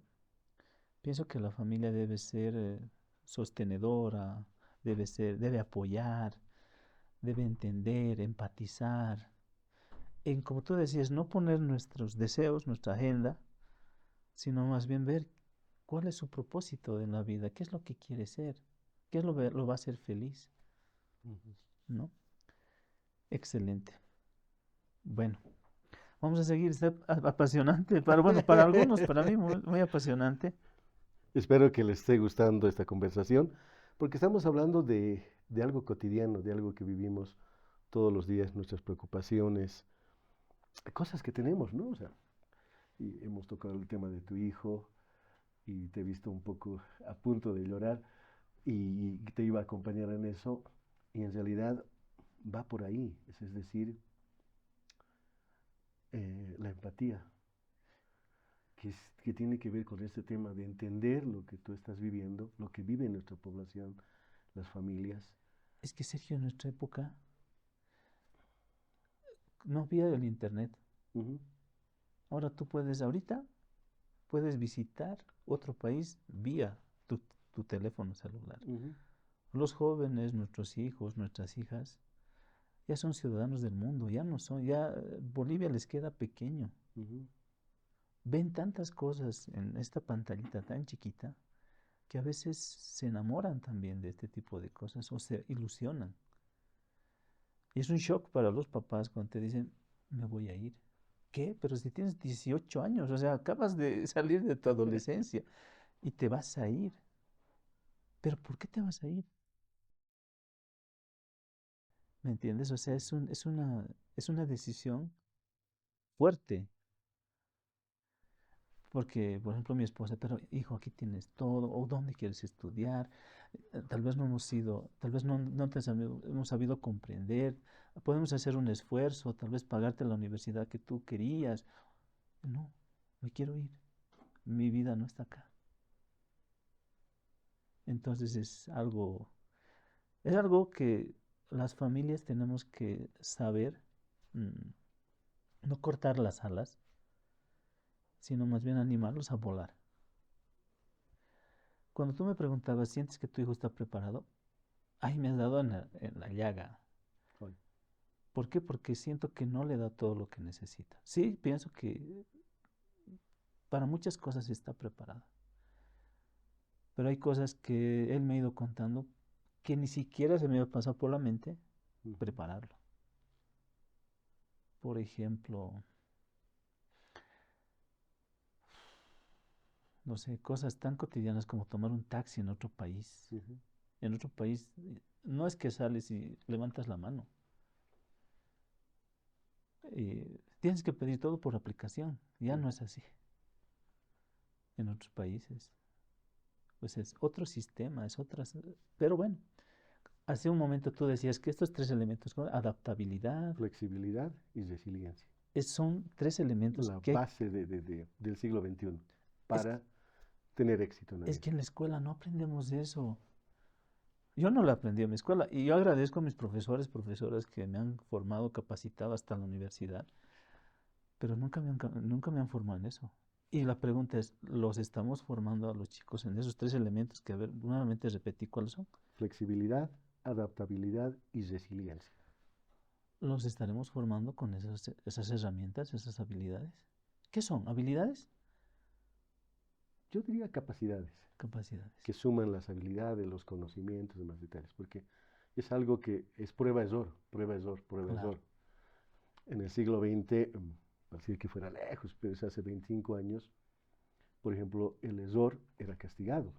Pienso que la familia debe ser sostenedora, debe apoyar, debe entender, empatizar, en, como tú decías, no poner nuestros deseos, nuestra agenda, sino más bien ver cuál es su propósito en la vida, qué es lo que quiere ser, qué es lo va a hacer feliz, ujú. ¿no? Excelente. Bueno, vamos a seguir, está apasionante, bueno, para algunos, para mí muy, muy apasionante. Espero que les esté gustando esta conversación, porque estamos hablando de algo cotidiano, de algo que vivimos todos los días, nuestras preocupaciones, cosas que tenemos, ¿no? O sea, y hemos tocado el tema de tu hijo y te he visto un poco a punto de llorar y te iba a acompañar en eso y en realidad va por ahí, es decir, la empatía, que tiene que ver con este tema de entender lo que tú estás viviendo, lo que vive nuestra población, las familias. Es que Sergio, en nuestra época no había el internet. Ujú, Ahora ahorita puedes visitar otro país vía tu teléfono celular. ujú, Los jóvenes, nuestros hijos, nuestras hijas, ya son ciudadanos del mundo, ya no son, ya Bolivia les queda pequeño. ujú. Ven tantas cosas en esta pantallita tan chiquita que a veces se enamoran también de este tipo de cosas o se ilusionan. Y es un shock para los papás cuando te dicen, me voy a ir. ¿Qué? Pero si tienes 18 años, o sea, acabas de salir de tu adolescencia y te vas a ir. ¿Pero por qué te vas a ir? ¿Me entiendes? O sea, es una decisión fuerte. Porque, por ejemplo, mi esposa, pero hijo, aquí tienes todo, o dónde quieres estudiar. Tal vez no hemos sido, tal vez no hemos sabido comprender. Podemos hacer un esfuerzo, tal vez pagarte la universidad que tú querías. No, me quiero ir. Mi vida no está acá. Entonces es algo que las familias tenemos que saber, mm, no cortar las alas, sino más bien animarlos a volar. Cuando tú me preguntabas, ¿sientes que tu hijo está preparado? Ahí me has dado en la llaga. Hoy. ¿Por qué? Porque siento que no le da todo lo que necesita. Sí, pienso que para muchas cosas está preparado, pero hay cosas que él me ha ido contando que ni siquiera se me ha pasado por la mente Ujú. prepararlo. Por ejemplo, no sé, cosas tan cotidianas como tomar un taxi en otro país. Ujú. En otro país no es que sales y levantas la mano. Tienes que pedir todo por aplicación. Ya Sí. no es así en otros países. Pues es otro sistema, es otras. Pero bueno, hace un momento tú decías que estos tres elementos, ¿no? Adaptabilidad, Flexibilidad y resiliencia. son tres elementos La que base del siglo XXI es, para tener éxito en la es vida. que en la escuela no aprendemos eso. Yo no lo aprendí en mi escuela y yo agradezco a mis profesores, profesoras que me han formado, capacitado hasta la universidad, pero nunca me han formado en eso. Y la pregunta es, ¿los estamos formando a los chicos en esos tres elementos que, a ver, nuevamente repetí cuáles son? Flexibilidad, adaptabilidad y resiliencia. ¿Los estaremos formando con esas herramientas, esas habilidades? ¿Qué son? ¿Habilidades? Yo diría capacidades Capacidades. que suman las habilidades, los conocimientos, demás detalles, porque es algo que es prueba-error, prueba-error, Claro, prueba-error. En el siglo XX, así que fuera lejos, pero es hace 25 años, por ejemplo, el error era castigado.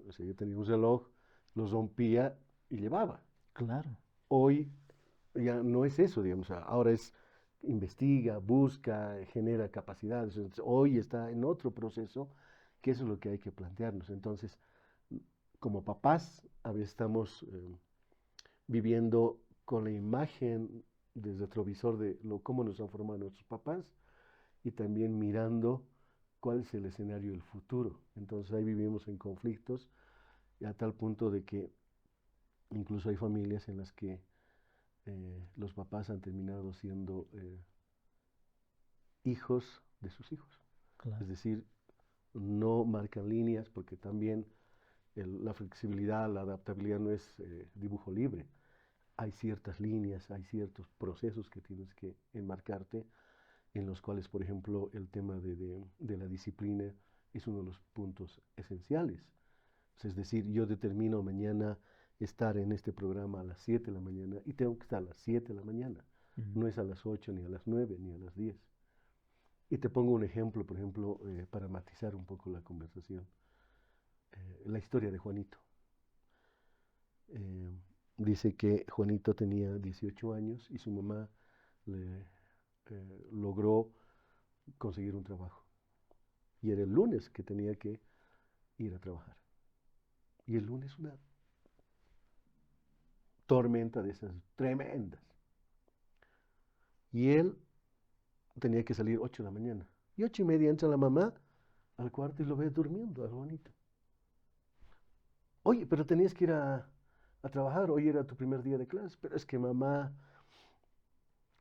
O sea, yo tenía un reloj, lo rompía y llevaba. claro. Hoy ya no es eso, digamos, ahora es investiga, busca, genera capacidades. Entonces, hoy está en otro proceso, que eso es lo que hay que plantearnos. Entonces, como papás, a veces estamos viviendo con la imagen del retrovisor de cómo nos han formado nuestros papás y también mirando cuál es el escenario del futuro. Entonces ahí vivimos en conflictos a tal punto de que incluso hay familias en las que los papás han terminado siendo hijos de sus hijos. Claro. Es decir, no marcan líneas porque también la flexibilidad, la adaptabilidad no es dibujo libre. Hay ciertas líneas, hay ciertos procesos que tienes que enmarcarte, en los cuales, por ejemplo, el tema de la disciplina es uno de los puntos esenciales. Es decir, yo determino mañana estar en este programa a las 7 de la mañana y tengo que estar a las 7 de la mañana. Ujú. No es a las 8 ni a las 9 ni a las 10. Y te pongo un ejemplo, por ejemplo, para matizar un poco la conversación. La historia de Juanito. Eh, Dice que Juanito tenía 18 años y su mamá le logró conseguir un trabajo. Y era el lunes que tenía que ir a trabajar. Y el lunes una tormenta de esas tremendas. Y él tenía que salir 8 de la mañana. Y 8:30 entra la mamá al cuarto y lo ve durmiendo, al Juanito. Oye, pero tenías que ir a trabajar, hoy era tu primer día de clase, pero es que mamá,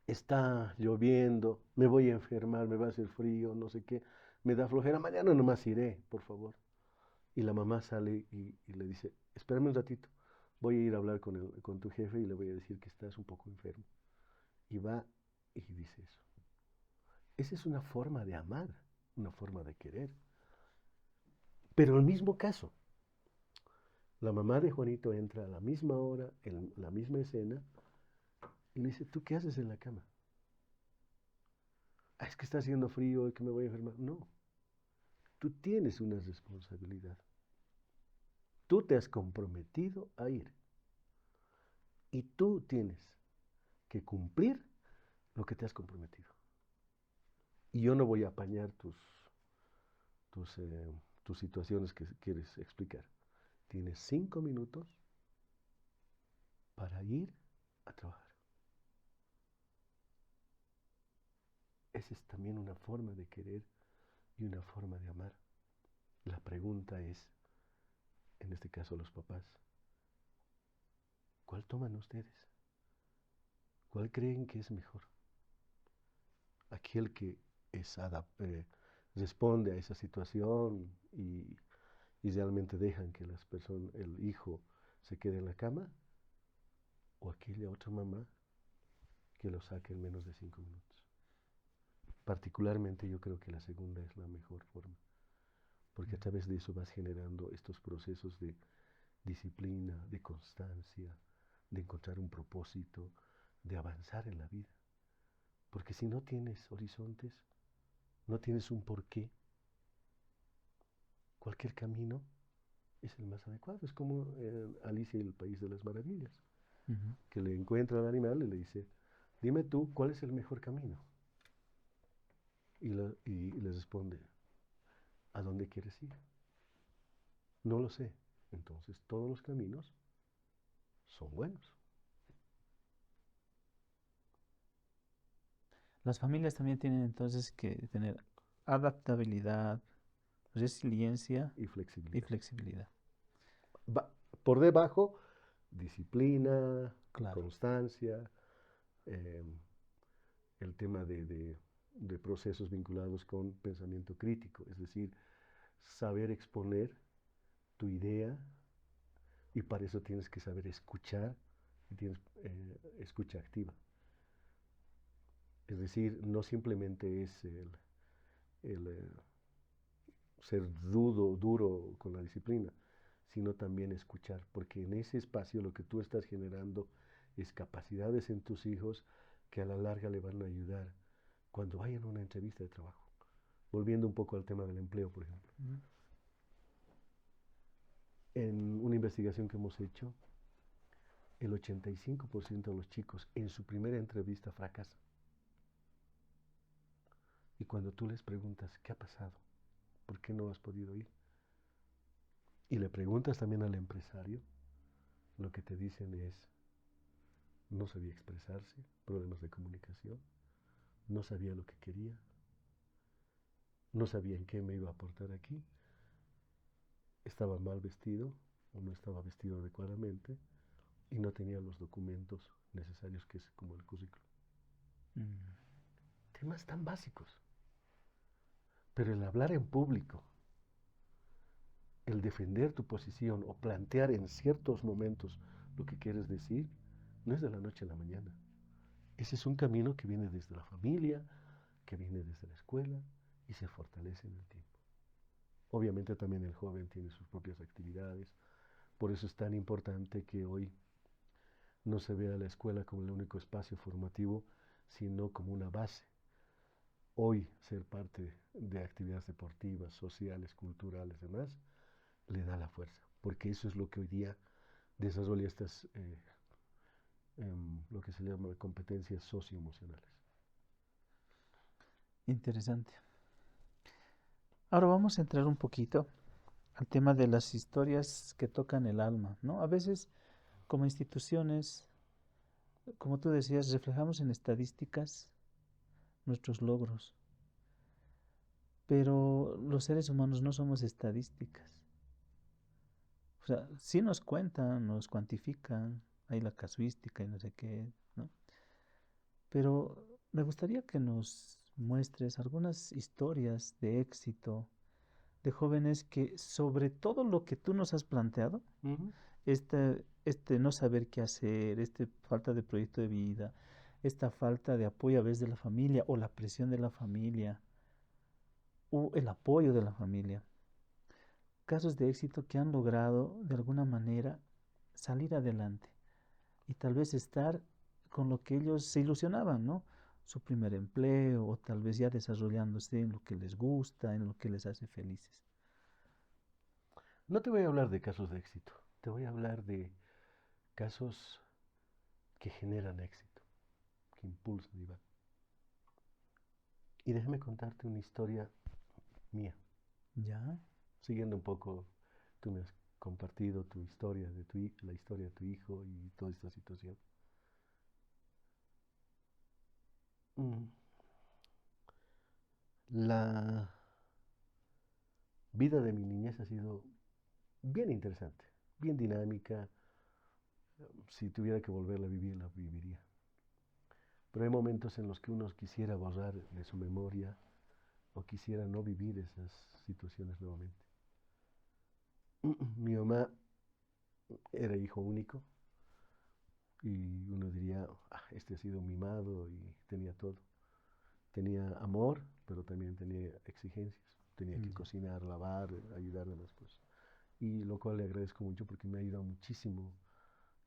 está lloviendo, me voy a enfermar, me va a hacer frío, no sé qué, me da flojera, mañana nomás iré, por favor. Y la mamá sale y le dice, espérame un ratito, voy a ir a hablar con tu jefe y le voy a decir que estás un poco enfermo. Y va y dice eso. Esa es una forma de amar, una forma de querer. Pero el mismo caso, la mamá de Juanito entra a la misma hora, en la misma escena, y le dice, ¿tú qué haces en la cama? "Ah, es que está haciendo frío, es que me voy a enfermar". No, tú tienes una responsabilidad. Tú te has comprometido a ir. Y tú tienes que cumplir lo que te has comprometido. Y yo no voy a apañar tus, eh, tus situaciones que quieres explicar. Tienes 5 minutos para ir a trabajar. Esa es también una forma de querer y una forma de amar. La pregunta es, en este caso los papás, ¿cuál toman ustedes? ¿Cuál creen que es mejor? Aquel que responde a esa situación y realmente dejan que el hijo se quede en la cama, o aquella otra mamá que lo saque en menos de 5 minutos. Particularmente yo creo que la segunda es la mejor forma, porque a través de eso vas generando estos procesos de disciplina, de constancia, de encontrar un propósito, de avanzar en la vida. Porque si no tienes horizontes, no tienes un porqué, cualquier camino es el más adecuado. Es como Alicia y el País de las Maravillas, Ujú. que le encuentra al animal y le dice, dime tú, ¿cuál es el mejor camino? Y le responde, ¿a dónde quieres ir? No lo sé. Entonces todos los caminos son buenos. Las familias también tienen entonces que tener adaptabilidad, resiliencia Y y flexibilidad. flexibilidad. Va, por debajo, disciplina, Claro. constancia, eh, el tema de procesos vinculados con pensamiento crítico, es decir, saber exponer tu idea y para eso tienes que saber escuchar y tienes escucha activa. Es decir, no simplemente es el ser duro con la disciplina, sino también escuchar, porque en ese espacio lo que tú estás generando es capacidades en tus hijos que a la larga le van a ayudar cuando vayan a una entrevista de trabajo. Volviendo un poco al tema del empleo, por ejemplo. Ujú. En una investigación que hemos hecho, el 85% de los chicos en su primera entrevista fracasan. Y cuando tú les preguntas, ¿qué ha pasado? ¿Por qué no has podido ir? Y le preguntas también al empresario, lo que te dicen es, no sabía expresarse, problemas de comunicación, no sabía lo que quería, no sabía en qué me iba a aportar aquí, estaba mal vestido o no estaba vestido adecuadamente y no tenía los documentos necesarios que es como el currículum. Mm. Temas tan básicos. Pero el hablar en público, el defender tu posición o plantear en ciertos momentos lo que quieres decir, no es de la noche a la mañana. Ese es un camino que viene desde la familia, que viene desde la escuela y se fortalece en el tiempo. Obviamente también el joven tiene sus propias actividades, por eso es tan importante que hoy no se vea la escuela como el único espacio formativo, sino como una base. Hoy ser parte de actividades deportivas, sociales, culturales, demás, le da la fuerza, porque eso es lo que hoy día desarrolla estas, lo que se llama competencias socioemocionales. Interesante. Ahora vamos a entrar un poquito al tema de las historias que tocan el alma, ¿no? A veces, como instituciones, como tú decías, reflejamos en estadísticas nuestros logros, pero los seres humanos no somos estadísticas. O sea, sí nos cuentan, nos cuantifican, hay la casuística y no sé qué, ¿no? Pero me gustaría que nos muestres algunas historias de éxito de jóvenes que, sobre todo lo que tú nos has planteado, Uh -huh. este no saber qué hacer, esta falta de proyecto de vida, esta falta de apoyo a veces de la familia o la presión de la familia o el apoyo de la familia. Casos de éxito que han logrado de alguna manera salir adelante y tal vez estar con lo que ellos se ilusionaban, ¿no? Su primer empleo o tal vez ya desarrollándose en lo que les gusta, en lo que les hace felices. No te voy a hablar de casos de éxito, te voy a hablar de casos que generan éxito, que impulsan y van. Y déjame contarte una historia mía. ¿Ya? Siguiendo un poco, tú me has compartido tu historia, la historia de tu hijo y toda esta situación. Mm. La vida de mi niñez ha sido bien interesante, bien dinámica. Si tuviera que volverla a vivir, la viviría. Pero hay momentos en los que uno quisiera borrar de su memoria o quisiera no vivir esas situaciones nuevamente. Mi mamá era hijo único y uno diría, este ha sido mimado y tenía todo. Tenía amor, pero también tenía exigencias. Tenía que Ya. cocinar, lavar, ayudar a las cosas. Y lo cual le agradezco mucho porque me ha ayudado muchísimo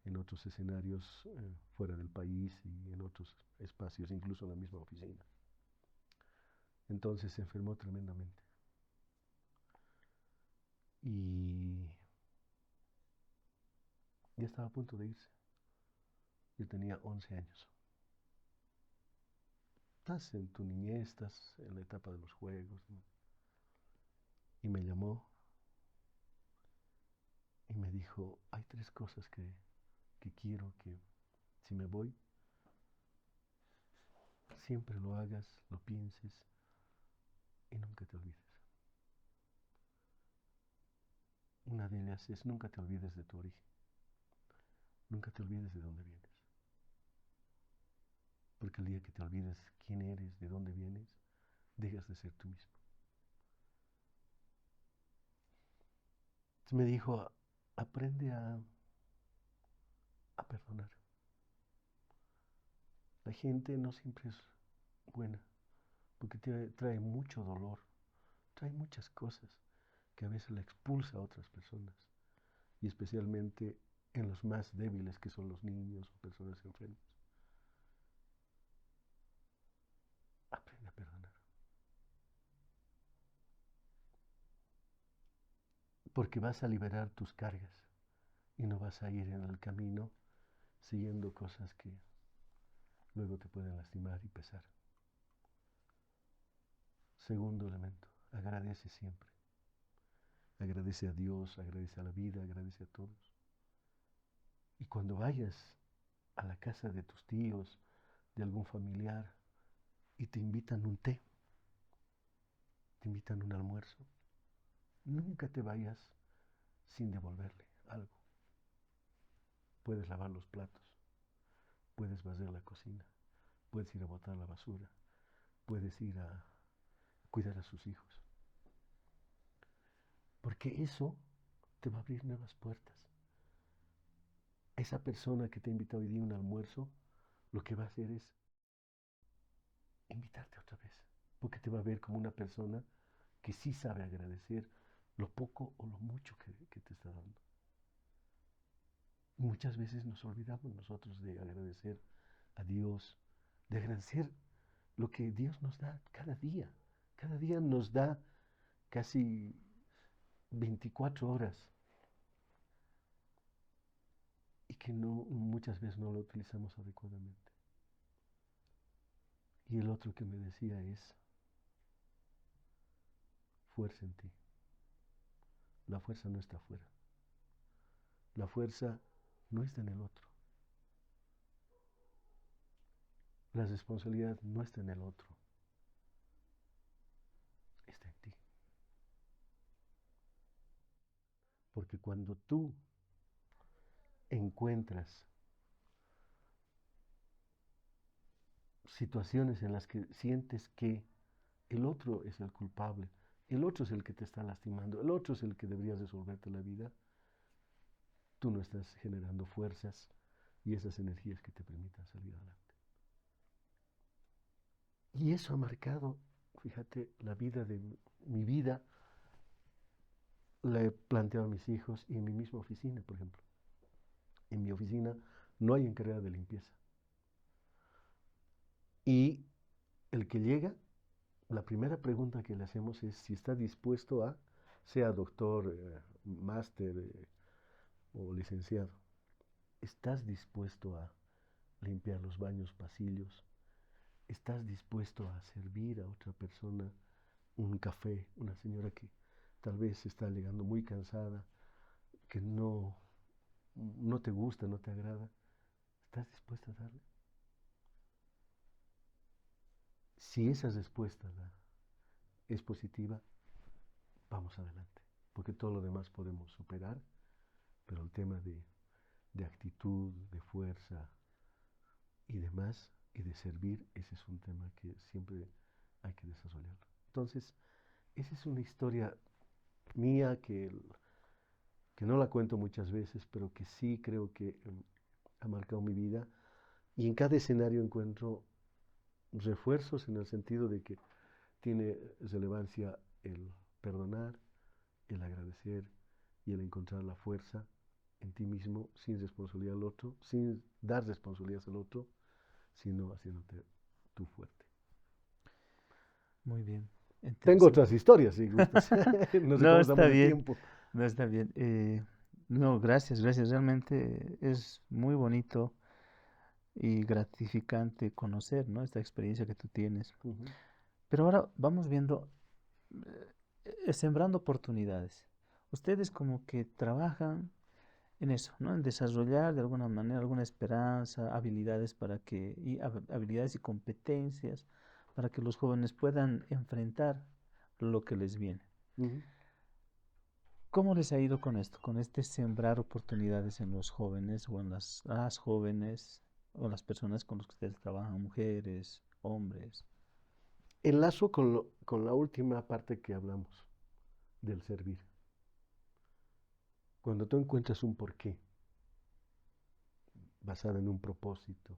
en otros escenarios fuera del país y en otros espacios, incluso en la misma oficina. Entonces se enfermó tremendamente. Y ya estaba a punto de irse. Yo tenía 11 años. Estás en tu niñez, estás en la etapa de los juegos, ¿no? Y me llamó y me dijo, hay tres cosas que quiero que si me voy, siempre lo hagas, lo pienses y nunca te olvides. Una de ellas es nunca te olvides de tu origen, nunca te olvides de dónde vienes. Porque el día que te olvides quién eres, de dónde vienes, dejas de ser tú mismo. Entonces me dijo, aprende a perdonar. La gente no siempre es buena, porque trae mucho dolor, trae muchas cosas que a veces la expulsa a otras personas, y especialmente en los más débiles que son los niños o personas enfermas. Aprende a perdonar. Porque vas a liberar tus cargas y no vas a ir en el camino siguiendo cosas que luego te pueden lastimar y pesar. Segundo elemento, agradece siempre. Agradece a Dios, agradece a la vida, agradece a todos. Y cuando vayas a la casa de tus tíos, de algún familiar, y te invitan un té, te invitan un almuerzo, nunca te vayas sin devolverle algo. Puedes lavar los platos, puedes barrer la cocina, puedes ir a botar la basura, puedes ir a cuidar a sus hijos. Porque eso te va a abrir nuevas puertas. Esa persona que te invita hoy día a un almuerzo, lo que va a hacer es invitarte otra vez. Porque te va a ver como una persona que sí sabe agradecer lo poco o lo mucho que te está dando. Muchas veces nos olvidamos nosotros de agradecer a Dios, de agradecer lo que Dios nos da cada día. Cada día nos da casi 24 horas y que muchas veces no lo utilizamos adecuadamente. Y el otro que me decía es, fuerza en ti. La fuerza no está afuera. La fuerza no está en el otro. La responsabilidad no está en el otro. Está en ti. Porque cuando tú encuentras situaciones en las que sientes que el otro es el culpable, el otro es el que te está lastimando, el otro es el que debería resolverte la vida, tú no estás generando fuerzas y esas energías que te permitan salir adelante. Y eso ha marcado, fíjate, la vida de mi vida, la he planteado a mis hijos y en mi misma oficina, por ejemplo. En mi oficina no hay encargada de limpieza. Y el que llega, la primera pregunta que le hacemos es si está dispuesto a, sea doctor, máster o licenciado, ¿estás dispuesto a limpiar los baños, pasillos? ¿Estás dispuesto a servir a otra persona un café? Una señora que tal vez está llegando muy cansada, que no te gusta, no te agrada. ¿Estás dispuesto a darle? Si esa respuesta es positiva, vamos adelante. porque todo lo demás podemos superar, pero el tema de actitud, de fuerza y demás, y de servir, ese es un tema que siempre hay que desarrollarlo. Entonces, esa es una historia mía que no la cuento muchas veces, pero que sí creo que ha marcado mi vida. Y en cada escenario encuentro refuerzos en el sentido de que tiene relevancia el perdonar, el agradecer y el encontrar la fuerza en ti mismo sin responsabilidad al otro, sin dar responsabilidad al otro, sino haciéndote tú fuerte. Muy bien, Tengo interesante. otras historias, si gustas. No sé No, cómo está estamos de bien, tiempo. no está bien. No, gracias, gracias. Realmente es muy bonito y gratificante conocer, ¿no? Esta experiencia que tú tienes. Ujú. Pero ahora vamos viendo, sembrando oportunidades. Ustedes como que trabajan en eso, ¿no? En desarrollar de alguna manera alguna esperanza, habilidades para que, habilidades y competencias para que los jóvenes puedan enfrentar lo que les viene. Ujú. ¿Cómo les ha ido con esto, con este sembrar oportunidades en los jóvenes o en las jóvenes o las personas con las que ustedes trabajan, mujeres, hombres? Enlazo con la última parte que hablamos, del servir. Cuando tú encuentras un porqué, basado en un propósito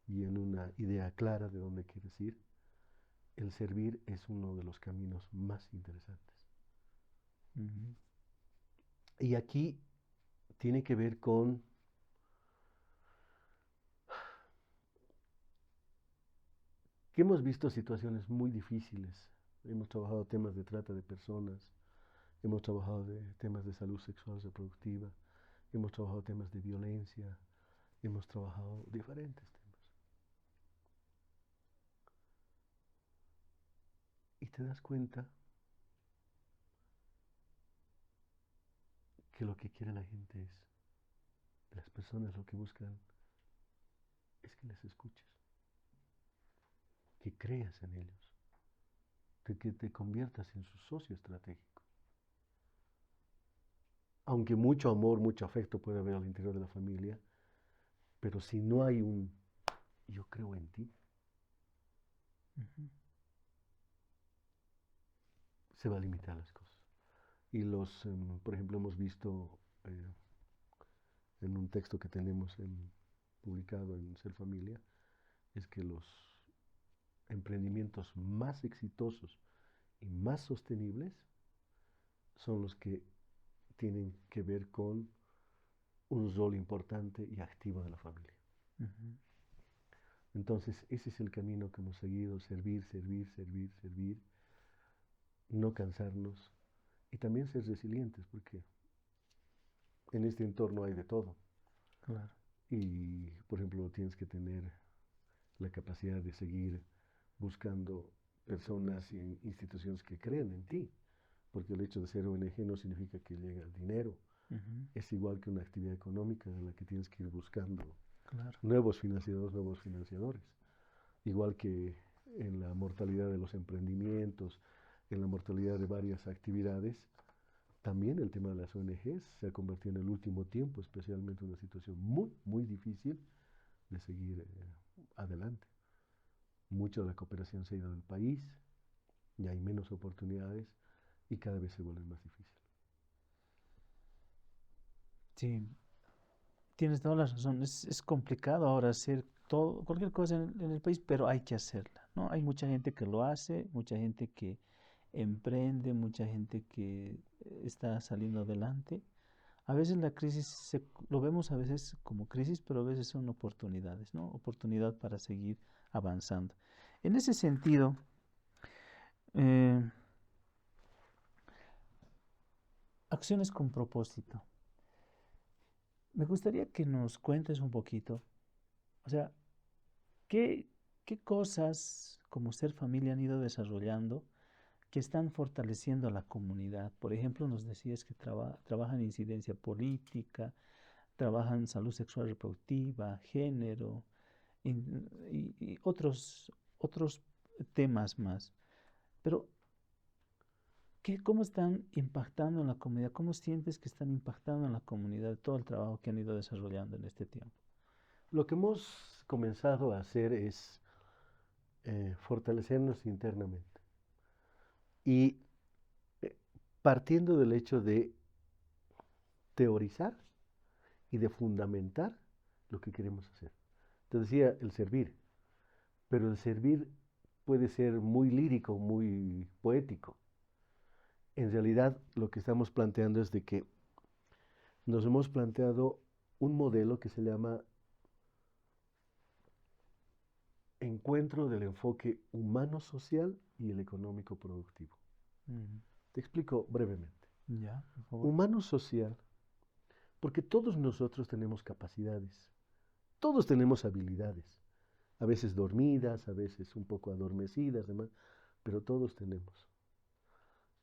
y en una idea clara de dónde quieres ir, el servir es uno de los caminos más interesantes. Ujú. Y aquí tiene que ver con que hemos visto situaciones muy difíciles. Hemos trabajado temas de trata de personas, hemos trabajado temas de salud sexual reproductiva, hemos trabajado temas de violencia, hemos trabajado diferentes temas. Y te das cuenta que lo que quiere la gente es, las personas lo que buscan es que les escuches, que creas en ellos, de que te conviertas en su socio estratégico. Aunque mucho amor, mucho afecto puede haber al interior de la familia, pero si no hay un yo creo en ti, Ujú. se va a limitar las cosas. Y por ejemplo, hemos visto eh, en un texto que tenemos publicado en Ser Familia, es que los emprendimientos más exitosos y más sostenibles son los que tienen que ver con un rol importante y activo de la familia. Ujú. Entonces, ese es el camino que hemos seguido, servir, servir, servir, servir, no cansarnos y también ser resilientes, porque en este entorno hay de todo. Claro. Y, por ejemplo, tienes que tener la capacidad de seguir buscando personas y instituciones que creen en ti, porque el hecho de ser ONG no significa que llegue el dinero. Ujú. Es igual que una actividad económica en la que tienes que ir buscando Claro. nuevos financiadores. Igual que en la mortalidad de los emprendimientos, en la mortalidad de varias actividades, también el tema de las ONGs se ha convertido en el último tiempo, especialmente en una situación muy, muy difícil de seguir adelante. Mucha de la cooperación se ha ido del país, y hay menos oportunidades y cada vez se vuelve más difícil. Sí, tienes toda la razón. Es complicado ahora hacer todo, cualquier cosa en el país, pero hay que hacerla, ¿no? Hay mucha gente que lo hace, mucha gente que emprende, mucha gente que está saliendo adelante. A veces la crisis lo vemos a veces como crisis, pero a veces son oportunidades, ¿no? Oportunidad para seguir avanzando. En ese sentido, eh, acciones con propósito. Me gustaría que nos cuentes un poquito, o sea, ¿qué, qué cosas como Ser Familia han ido desarrollando que están fortaleciendo a la comunidad? Por ejemplo, nos decías que trabajan incidencia política, trabajan salud sexual reproductiva, género y otros temas más. Pero, ¿Cómo están impactando en la comunidad? ¿Cómo sientes que están impactando en la comunidad todo el trabajo que han ido desarrollando en este tiempo? Lo que hemos comenzado a hacer es fortalecernos internamente y eh, partiendo del hecho de teorizar y de fundamentar lo que queremos hacer. Te decía el servir, pero el servir puede ser muy lírico, muy poético. En realidad lo que estamos planteando es de que nos hemos planteado un modelo que se llama encuentro del enfoque humano-social y el económico productivo. Mm, Te explico brevemente. ya, por favor. Humano-social, porque todos nosotros tenemos capacidades, todos tenemos habilidades, a veces dormidas, a veces un poco adormecidas, demás, pero todos tenemos.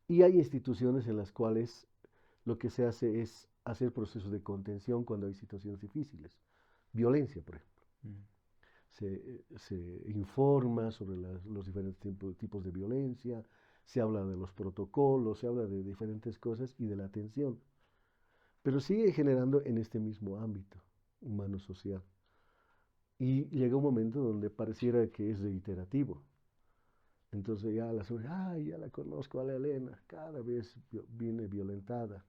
Y hay instituciones en las cuales lo que se hace es hacer procesos de contención cuando hay situaciones difíciles. Violencia, por ejemplo. Mm, Se informa sobre los diferentes tipos de violencia, se habla de los protocolos, se habla de diferentes cosas y de la atención. Pero sigue generando en este mismo ámbito humano-social. Y llega un momento donde pareciera que es reiterativo. Entonces ya la señora, ay, ya la conozco a la Elena, cada vez viene violentada,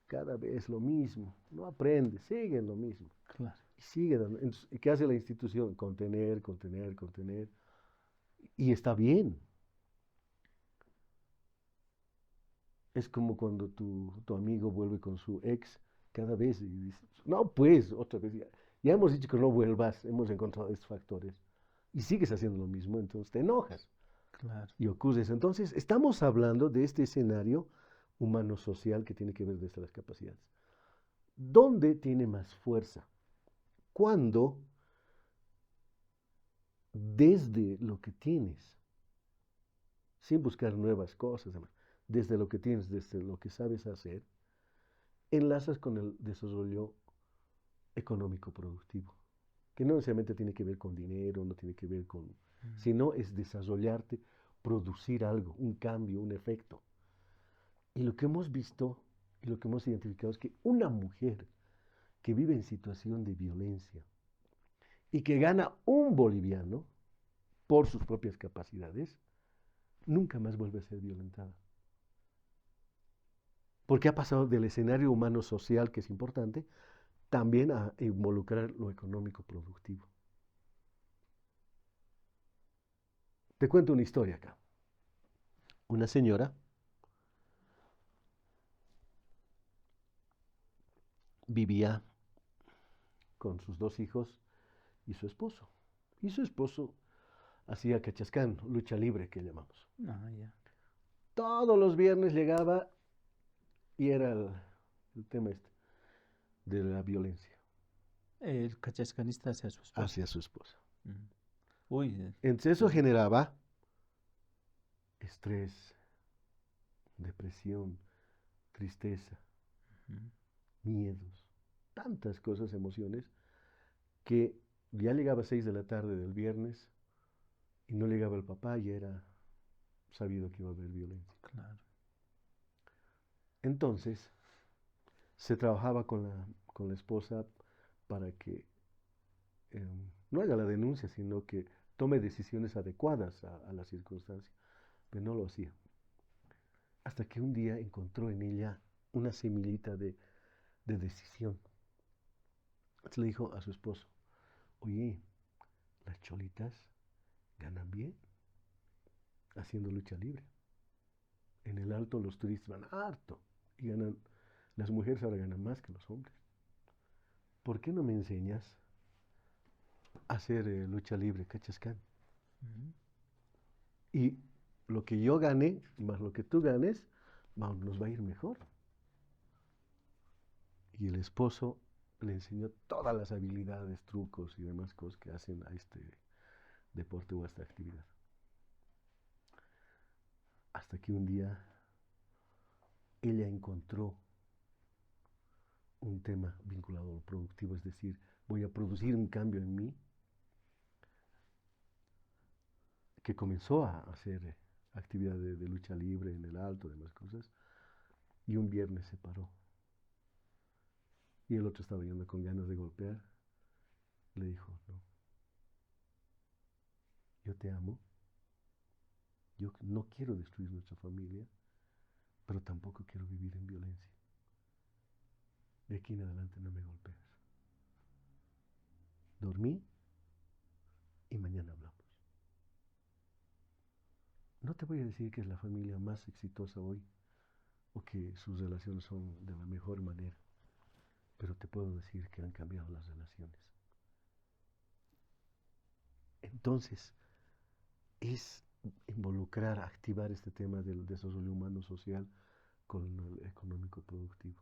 cada vez lo mismo, no aprende, sigue en lo mismo. claro. Y sigue dando. Entonces, ¿qué hace la institución? Contener, contener, contener. Y está bien. Es como cuando tu amigo vuelve con su ex cada vez y dice, no, pues, otra vez, ya hemos dicho que no vuelvas, hemos encontrado estos factores. Y sigues haciendo lo mismo, entonces te enojas Claro. y ocurre eso. Entonces, estamos hablando de este escenario humano-social que tiene que ver desde las capacidades. ¿Dónde tiene más fuerza? Cuando desde lo que tienes, sin buscar nuevas cosas, desde lo que tienes, desde lo que sabes hacer, enlazas con el desarrollo económico productivo, que no necesariamente tiene que ver con dinero, no tiene que ver con, Mm, sino es desarrollarte, producir algo, un cambio, un efecto. Y lo que hemos visto y lo que hemos identificado es que una mujer que vive en situación de violencia y que gana un boliviano por sus propias capacidades, nunca más vuelve a ser violentada. Porque ha pasado del escenario humano social, que es importante, también a involucrar lo económico productivo. Te cuento una historia acá. Una señora vivía con sus dos hijos y su esposo. Y su esposo hacía cachascán, lucha libre que llamamos. ah, ya. Todos los viernes llegaba y era el tema este de la violencia El cachascanista hacia su esposa. hacia su esposa. Mm. Uy, Entonces eso generaba estrés, depresión, tristeza, ujú, miedos, tantas cosas, emociones, que ya llegaba a 6 de la tarde del viernes y no llegaba el papá y era sabido que iba a haber violencia. claro. Entonces se trabajaba con la esposa para que no haga la denuncia, sino que tome decisiones adecuadas a la circunstancia, pero no lo hacía. Hasta que un día encontró en ella una semillita de decisión. Entonces le dijo a su esposo, oye, las cholitas ganan bien haciendo lucha libre. En el alto los turistas van harto y ganan, las mujeres ahora ganan más que los hombres. ¿Por qué no me enseñas a hacer lucha libre, cachascán? Ujú, Y lo que yo gane, más lo que tú ganes, nos va a ir mejor. Y el esposo le enseñó todas las habilidades, trucos y demás cosas que hacen a este deporte o a esta actividad. Hasta que un día ella encontró un tema vinculado a lo productivo, es decir, voy a producir un cambio en mí que comenzó a hacer actividad de lucha libre en el Alto, demás cosas, y un viernes se paró. Y el otro estaba yendo con ganas de golpear. Le dijo, no, yo te amo, yo no quiero destruir nuestra familia, pero tampoco quiero vivir en violencia. De aquí en adelante no me golpees. Dormí y mañana hablamos. No te voy a decir que es la familia más exitosa hoy o que sus relaciones son de la mejor manera, pero te puedo decir que han cambiado las relaciones. Entonces, es involucrar, activar este tema del desarrollo humano social con el económico productivo.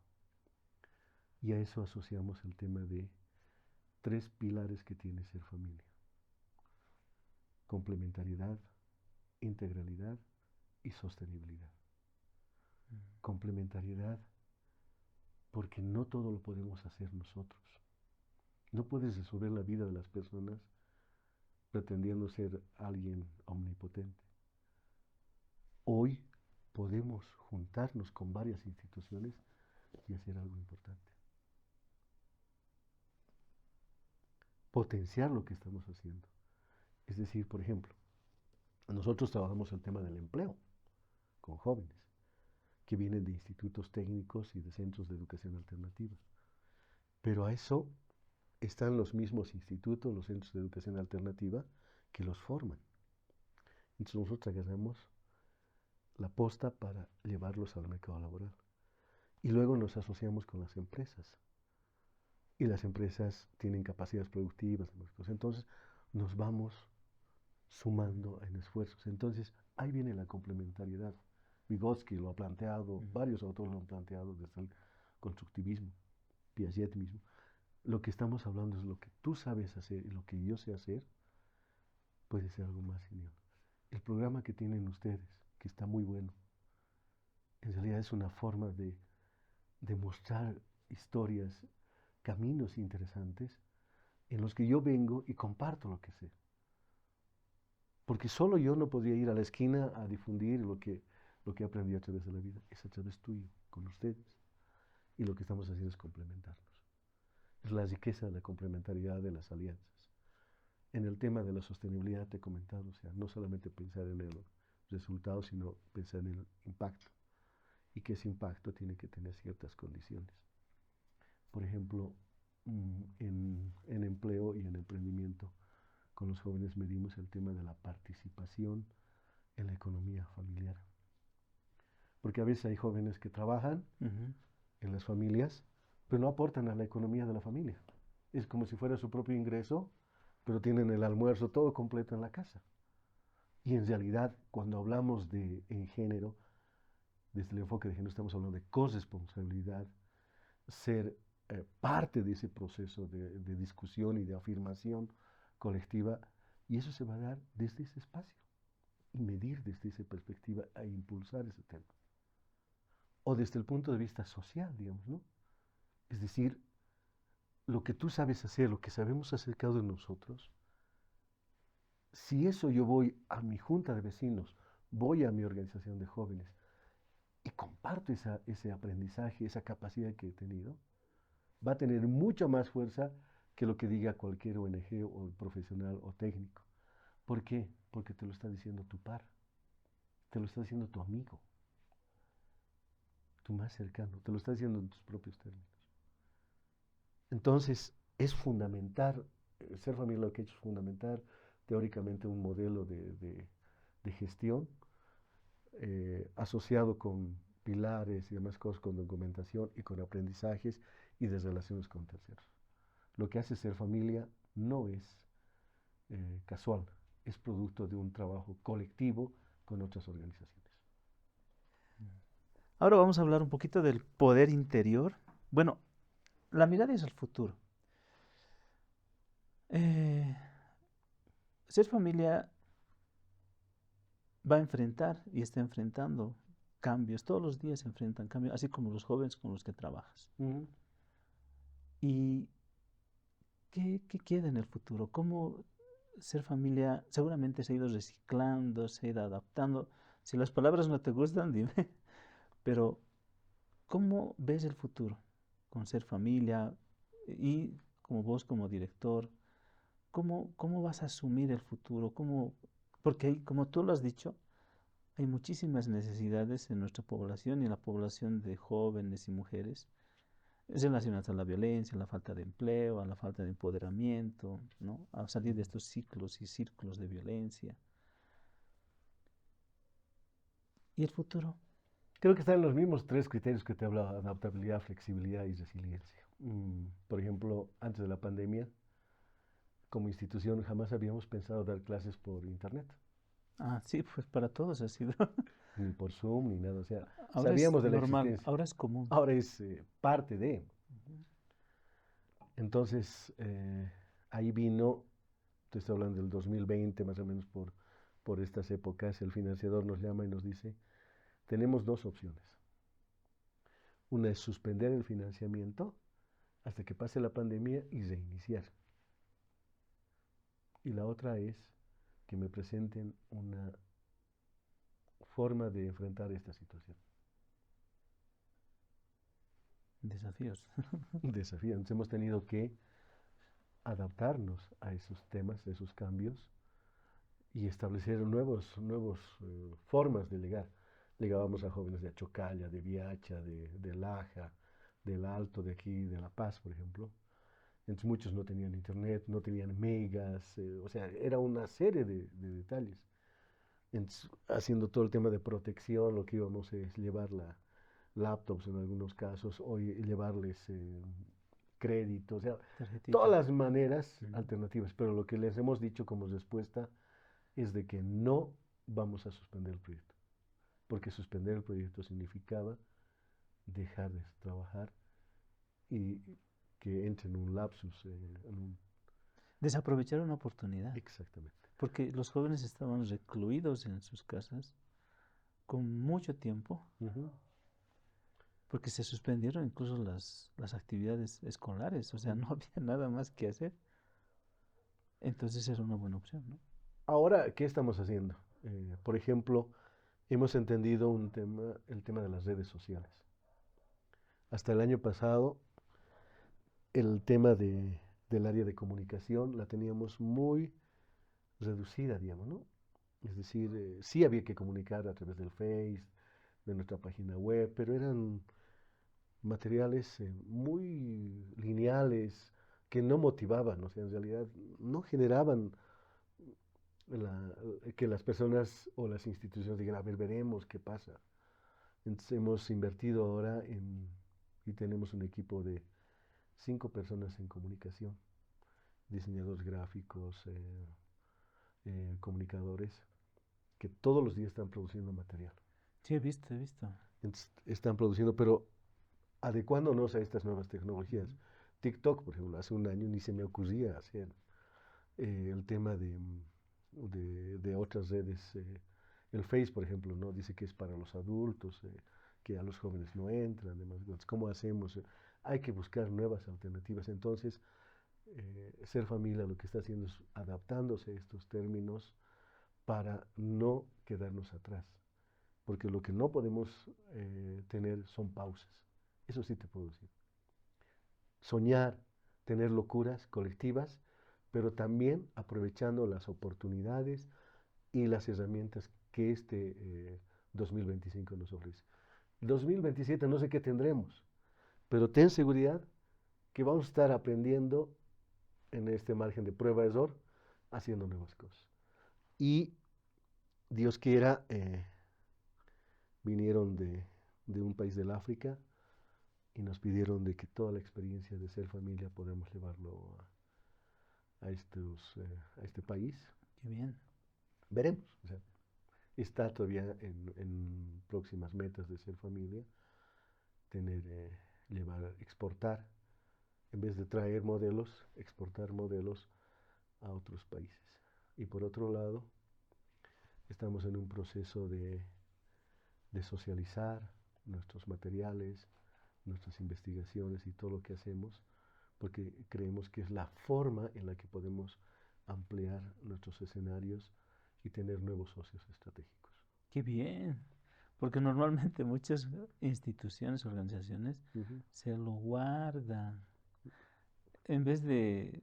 Y a eso asociamos el tema de 3 pilares que tiene ser familia: complementariedad, integralidad y sostenibilidad. Complementariedad porque no todo lo podemos hacer nosotros. No puedes resolver la vida de las personas pretendiendo ser alguien omnipotente. Hoy podemos juntarnos con varias instituciones y hacer algo importante. Potenciar lo que estamos haciendo. Es decir, por ejemplo, nosotros trabajamos el tema del empleo con jóvenes que vienen de institutos técnicos y de centros de educación alternativa. Pero a eso están los mismos institutos, los centros de educación alternativa, que los forman. Entonces nosotros agarramos la posta para llevarlos al mercado laboral. Y luego nos asociamos con las empresas. Y las empresas tienen capacidades productivas. Entonces nos vamos sumando en esfuerzos. Entonces ahí viene la complementariedad. Vygotsky lo ha planteado, varios autores lo han planteado desde el constructivismo, Piaget mismo. Lo que estamos hablando es lo que tú sabes hacer y lo que yo sé hacer puede ser algo más genial. El programa que tienen ustedes, que está muy bueno, en realidad es una forma de mostrar historias, caminos interesantes en los que yo vengo y comparto lo que sé. Porque solo yo no podría ir a la esquina a difundir lo que aprendí a través de la vida. Es a través tuyo, con ustedes. Y lo que estamos haciendo es complementarnos. Es la riqueza de la complementariedad de las alianzas. En el tema de la sostenibilidad te he comentado, o sea, no solamente pensar en el resultado, sino pensar en el impacto. Y que ese impacto tiene que tener ciertas condiciones. Por ejemplo, en empleo y en emprendimiento, con los jóvenes medimos el tema de la participación en la economía familiar. Porque a veces hay jóvenes que trabajan en las familias, pero no aportan a la economía de la familia. Es como si fuera su propio ingreso, pero tienen el almuerzo todo completo en la casa. Y en realidad, cuando hablamos en género, desde el enfoque de género, estamos hablando de corresponsabilidad, ser parte de ese proceso de discusión y de afirmación colectiva, y eso se va a dar desde ese espacio, y medir desde esa perspectiva e impulsar ese tema. O desde el punto de vista social, digamos, ¿no? Es decir, lo que tú sabes hacer, lo que sabemos hacer cada uno de nosotros, si eso yo voy a mi junta de vecinos, voy a mi organización de jóvenes y comparto ese aprendizaje, esa capacidad que he tenido, va a tener mucha más fuerza que lo que diga cualquier ONG o profesional o técnico. ¿Por qué? Porque te lo está diciendo tu par, te lo está diciendo tu amigo, tu más cercano, te lo está diciendo en tus propios términos. Entonces, es fundamental, ser familia lo que he hecho es fundamental teóricamente un modelo de gestión asociado con pilares y demás cosas, con documentación y con aprendizajes y de relaciones con terceros. Lo que hace ser familia no es casual, es producto de un trabajo colectivo con otras organizaciones. Ahora vamos a hablar un poquito del poder interior. Bueno, la mirada es al futuro. Ser familia va a enfrentar y está enfrentando cambios. Todos los días se enfrentan cambios, así como los jóvenes con los que trabajas. ¿Y qué queda en el futuro? ¿Cómo ser familia? Seguramente se ha ido reciclando, se ha ido adaptando. Si las palabras no te gustan, dime, pero ¿cómo ves el futuro con ser familia y como vos como director? ¿Cómo vas a asumir el futuro? Porque como tú lo has dicho, hay muchísimas necesidades en nuestra población y en la población de jóvenes y mujeres relacionadas a la violencia, a la falta de empleo, a la falta de empoderamiento, ¿no? A salir de estos ciclos y círculos de violencia. ¿Y el futuro? Creo que están los mismos tres criterios que te hablaba: adaptabilidad, flexibilidad y resiliencia. Por ejemplo, antes de la pandemia, como institución jamás habíamos pensado dar clases por internet, Ah, sí, pues para todos ha sido. ni por Zoom, ni nada. O sea, Ahora es sabíamos de la normal, existencia. ahora es común. Ahora es parte de. Ujú. Entonces, ahí vino, te estoy hablando del 2020, más o menos por estas épocas, el financiador nos llama y nos dice: tenemos dos opciones. Una es suspender el financiamiento hasta que pase la pandemia y reiniciar. Y la otra es que me presenten una forma de enfrentar esta situación. Desafíos. Un desafío. Entonces hemos tenido que adaptarnos a esos temas, a esos cambios y establecer nuevos formas de llegar. Llegábamos a jóvenes de Achocalla, de Viacha, de Laja, del Alto, de aquí, de La Paz, por ejemplo. Entonces muchos no tenían internet, no tenían megas, o sea, era una serie de detalles. Entonces, haciendo todo el tema de protección, lo que íbamos es llevar laptops en algunos casos, o llevarles crédito, o sea, todas Tarjetita. las maneras alternativas. Pero lo que les hemos dicho como respuesta es de que no vamos a suspender el proyecto, porque suspender el proyecto significaba dejar de trabajar y que entre en un lapsus, Desaprovechar una oportunidad. exactamente. Porque los jóvenes estaban recluidos en sus casas con mucho tiempo, Ujú, porque se suspendieron incluso las actividades escolares, o sea, no ujú. había nada más que hacer. Entonces era una buena opción, ¿no? Ahora, ¿qué estamos haciendo? Por ejemplo, hemos entendido el tema de las redes sociales. Hasta el año pasado, el tema del área de comunicación la teníamos muy reducida, digamos, ¿no? Es decir, sí había que comunicar a través del Face, de nuestra página web, pero eran materiales muy lineales que no motivaban, o sea, en realidad no generaban la- que las personas o las instituciones digan: a ver, veremos qué pasa. Entonces hemos invertido ahora y tenemos un equipo de 5 personas en comunicación: diseñadores gráficos, comunicadores, que todos los días están produciendo material. Sí, he visto, he visto. Entonces, están produciendo, pero adecuándonos a estas nuevas Ujú. tecnologías. TikTok, por ejemplo, hace un año ni se me ocurría hacer el tema de otras redes. El Face, por ejemplo, ¿no? Dice que es para los adultos, que a los jóvenes no entran, demás. Entonces, ¿cómo hacemos? Hay que buscar nuevas alternativas. Entonces, Ser Familia lo que está haciendo es adaptándose a estos términos para no quedarnos atrás. Porque lo que no podemos tener son pausas. Eso sí te puedo decir. Soñar, tener locuras colectivas, pero también aprovechando las oportunidades y las herramientas que este 2025 nos ofrece. 2027 no sé qué tendremos, pero ten seguridad que vamos a estar aprendiendo en este margen de prueba-error, haciendo nuevas cosas. Y Dios quiera, vinieron de un país del África y nos pidieron de que toda la experiencia de Ser Familia podamos llevarlo a este país. Qué bien. Veremos. O sea, está todavía en próximas metas de Ser Familia, tener, llevar, exportar, en vez de traer modelos, exportar modelos a otros países. Y por otro lado, estamos en un proceso de socializar nuestros materiales, nuestras investigaciones y todo lo que hacemos, porque creemos que es la forma en la que podemos ampliar nuestros escenarios y tener nuevos socios estratégicos. qué bien. Porque normalmente muchas instituciones, organizaciones, Ujú, se lo guardan. En vez de,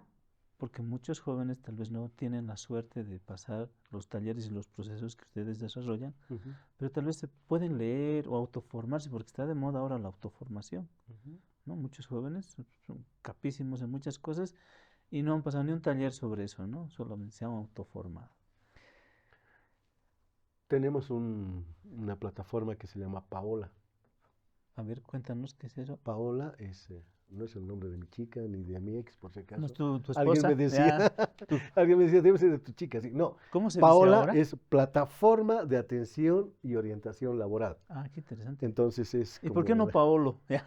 porque muchos jóvenes tal vez no tienen la suerte de pasar los talleres y los procesos que ustedes desarrollan, ujú, pero tal vez se pueden leer o autoformarse, porque está de moda ahora la autoformación, ujú. ¿no? Muchos jóvenes son capísimos en muchas cosas y no han pasado ni un taller sobre eso, ¿no? Solamente se han autoformado. Tenemos una plataforma que se llama Paola. A ver, cuéntanos qué es eso. Paola no es el nombre de mi chica ni de mi ex, por si ¿No es acaso. tu Alguien me esposa? decía, Ya. ¿Tú, alguien me decía, debe ser de tu chica. Sí, no, cómo se dice Paola ahora? es plataforma de atención y orientación laboral. Ah, qué interesante. Entonces es ¿Y por qué como, no Paolo? ¿Ya?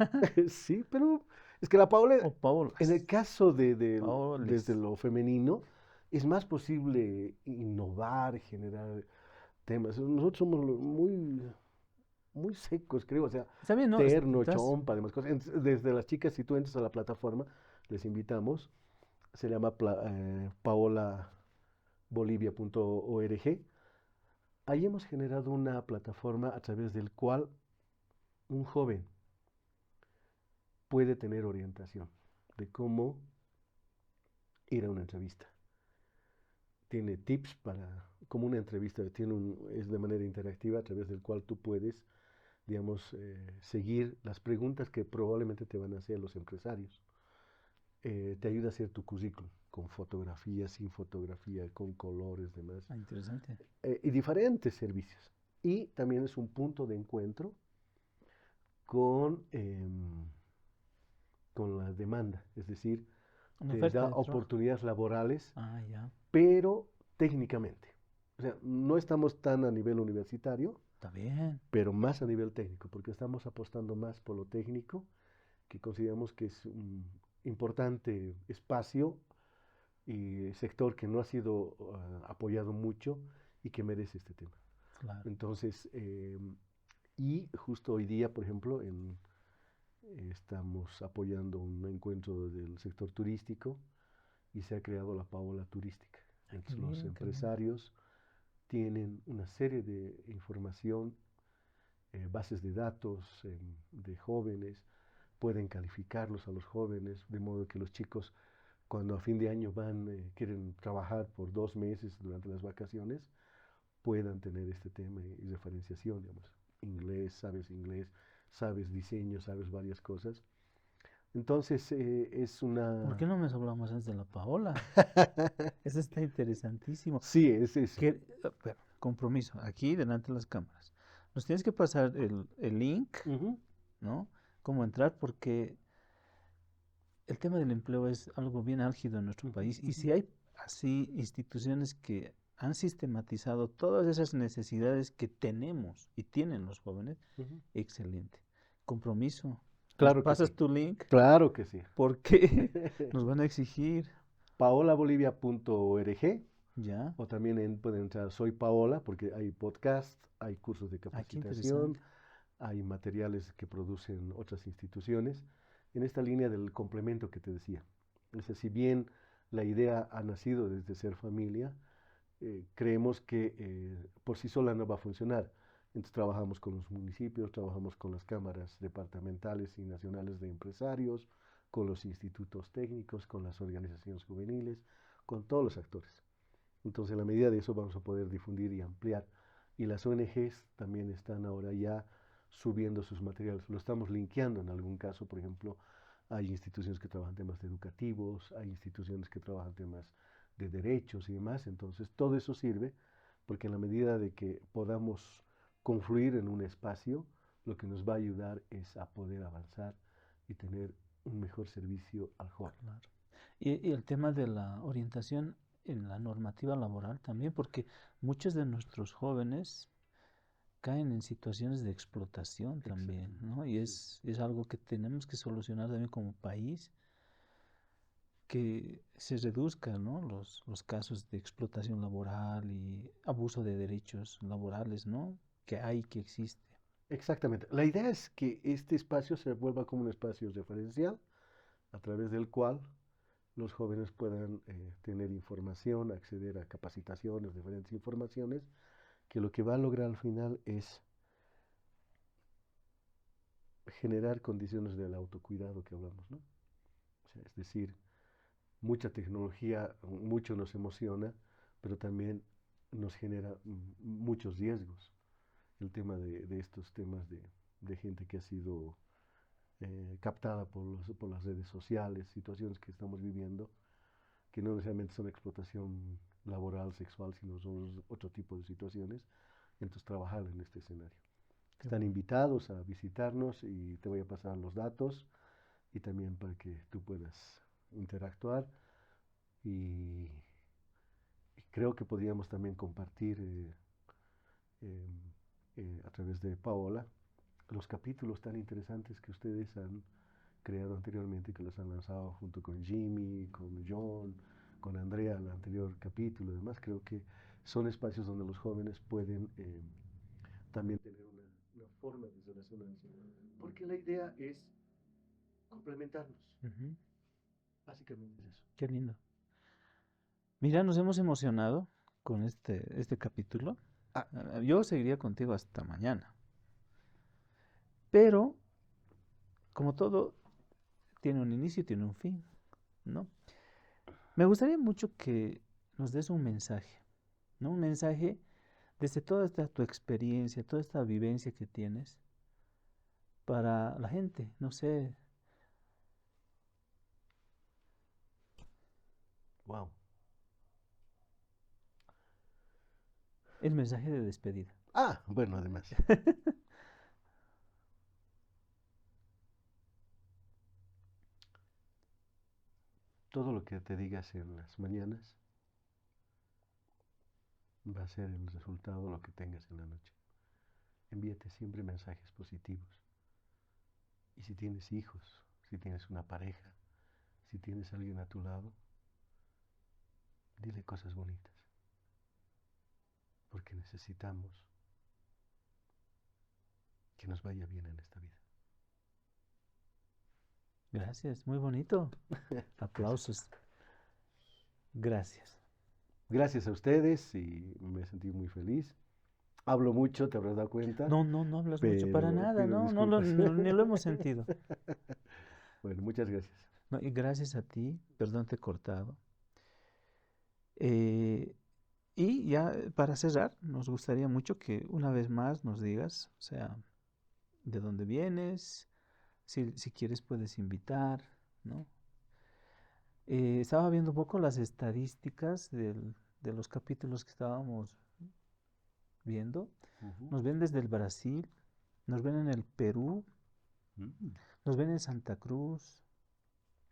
sí, pero es que la Paola, O en el Paolas. caso desde Paoles. lo femenino, es más posible innovar, generar temas. Nosotros somos muy secos, creo, o sea, Está bien, ¿no? terno, Estás. chompa, demás cosas. Desde las chicas, si tú entras a la plataforma, les invitamos, se llama paolabolivia.org. Ahí hemos generado una plataforma a través del cual un joven puede tener orientación de cómo ir a una entrevista. Tiene tips para, como una entrevista, es de manera interactiva a través del cual tú puedes, digamos, seguir las preguntas que probablemente te van a hacer los empresarios. Te ayuda a hacer tu currículum con fotografía, sin fotografía, con colores, demás, Ah, interesante. y diferentes servicios. Y también es un punto de encuentro con, con la demanda, es decir, Una te oferta da de trabajo. oportunidades laborales, Ah, ya. pero técnicamente. O sea, no estamos tan a nivel universitario, Está bien. pero más a nivel técnico, porque estamos apostando más por lo técnico, que consideramos que es un importante espacio y sector que no ha sido apoyado mucho y que merece este tema. Claro. Entonces, y justo hoy día, por ejemplo, estamos apoyando un encuentro del sector turístico y se ha creado la Paola Turística. Ah, qué Entonces los bien, qué bien. empresarios tienen una serie de información, bases de datos de jóvenes, pueden calificarlos a los jóvenes, de modo que los chicos cuando a fin de año quieren trabajar por 2 meses durante las vacaciones, puedan tener este tema y referenciación, digamos, inglés, sabes diseño, sabes varias cosas. Entonces es ¿Por qué una... no me hablamos antes de la Paola? Eso está interesantísimo. Sí, es eso. Pero, compromiso, aquí delante de las cámaras. Nos tienes que pasar el link, Ujú, ¿no? Cómo entrar, porque el tema del empleo es algo bien álgido en nuestro ujú, país. Y ujú, si hay así instituciones que han sistematizado todas esas necesidades que tenemos y tienen los jóvenes, ujú. excelente. Compromiso. Nos Claro que sí, pasas tu link claro que sí. porque nos van a exigir, paolabolivia.org ¿ya? o también pueden entrar Soy Paola porque hay podcast, hay cursos de Ay, qué capacitación, interesante. hay materiales que producen otras instituciones en esta línea del complemento que te decía. Es decir, si bien la idea ha nacido desde ser familia, creemos que por sí sola no va a funcionar. Entonces trabajamos con los municipios, trabajamos con las cámaras departamentales y nacionales de empresarios, con los institutos técnicos, con las organizaciones juveniles, con todos los actores. Entonces, en la medida de eso vamos a poder difundir y ampliar. Y las ONGs también están ahora ya subiendo sus materiales. Lo estamos linkeando en algún caso, por ejemplo, hay instituciones que trabajan temas educativos, hay instituciones que trabajan temas de derechos y demás. Entonces, todo eso sirve porque en la medida de que podamos confluir en un espacio, lo que nos va a ayudar es a poder avanzar y tener un mejor servicio al joven. Claro. Y el tema de la orientación en la normativa laboral también, porque muchos de nuestros jóvenes caen en situaciones de explotación también, Exactamente, ¿no? Y sí. es algo que tenemos que solucionar también como país, que se reduzcan, ¿no? Los casos de explotación laboral y abuso de derechos laborales, ¿no? Que hay, que existe. Exactamente. La idea es que este espacio se vuelva como un espacio referencial a través del cual los jóvenes puedan tener información, acceder a capacitaciones, diferentes informaciones que lo que va a lograr al final es generar condiciones del autocuidado que hablamos, ¿no? O sea, es decir, mucha tecnología, mucho nos emociona, pero también nos genera muchos riesgos. El tema de estos temas de gente que ha sido captada por las redes sociales, situaciones que estamos viviendo, que no necesariamente son explotación laboral, sexual, sino son otro tipo de situaciones. Entonces, trabajar en este escenario. Qué Están bueno. invitados a visitarnos y te voy a pasar los datos y también para que tú puedas interactuar y, y creo que podríamos también compartir eh, a través de Paola los capítulos tan interesantes que ustedes han creado anteriormente, que los han lanzado junto con Jimmy, con John, con Andrea, el anterior capítulo y demás. Creo que son espacios donde los jóvenes pueden también tener una forma de relacionarse, porque la idea es complementarnos. Ujú. Básicamente es eso. Qué lindo. Mira, nos hemos emocionado con este capítulo. Ah, Yo seguiría contigo hasta mañana. Pero, como todo, tiene un inicio y tiene un fin, ¿no? Me gustaría mucho que nos des un mensaje, ¿no? Un mensaje desde toda esta tu experiencia, toda esta vivencia que tienes para la gente, no sé, wow. el mensaje de despedida. Ah, bueno, además, todo lo que te digas en las mañanas va a ser el resultado de lo que tengas en la noche. Envíate siempre mensajes positivos. Y si tienes hijos, si tienes una pareja, si tienes a alguien a tu lado, dile cosas bonitas, porque necesitamos que nos vaya bien en esta vida. Gracias, muy bonito. Gracias. Aplausos. Gracias. Gracias a ustedes y me sentí muy feliz. Hablo mucho, te habrás dado cuenta, No, no, no hablas mucho para pero nada, pido no, disculpas. ni lo hemos sentido. Bueno, muchas gracias. No, y gracias a ti, perdón, te he cortado. Eh, y ya para cerrar, nos gustaría mucho que una vez más nos digas, o sea, de dónde vienes, si quieres puedes invitar, ¿no? Estaba viendo un poco las estadísticas de los capítulos que estábamos viendo. Ujú. Nos ven desde el Brasil, nos ven en el Perú, Mm. nos ven en Santa Cruz,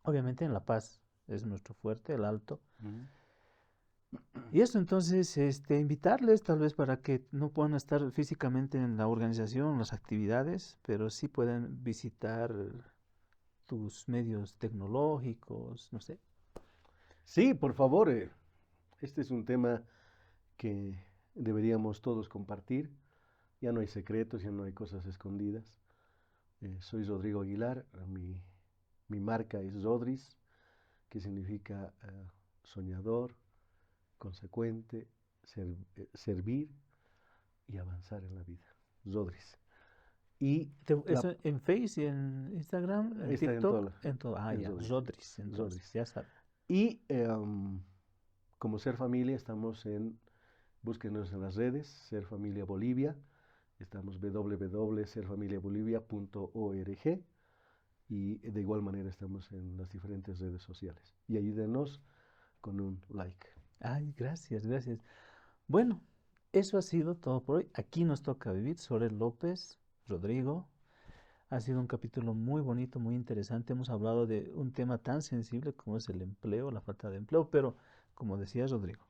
obviamente en La Paz es nuestro fuerte, el Alto. Mm. Y eso entonces, invitarles tal vez para que no puedan estar físicamente en la organización, las actividades, pero sí puedan visitar tus medios tecnológicos, no sé. Sí, por favor, este es un tema que deberíamos todos compartir. Ya no hay secretos, ya no hay cosas escondidas. Soy Rodrigo Aguilar, mi marca es Rodris, que significa soñador, consecuente, servir y avanzar en la vida. Rodris. Y la, Eso en Face y en Instagram, en está en TikTok, todo, en todo. Ah, es ya, Rodris. Rodris, entonces, Rodris. ya saben. Y como Ser Familia estamos búsquenos en las redes, Ser Familia Bolivia, estamos www.serfamiliabolivia.org y de igual manera estamos en las diferentes redes sociales. Y ayúdenos con un like. Ay, gracias, gracias. Bueno, eso ha sido todo por hoy. Aquí nos toca vivir. Sorel López, Rodrigo. Ha sido un capítulo muy bonito, muy interesante. Hemos hablado de un tema tan sensible como es el empleo, la falta de empleo, pero como decía Rodrigo,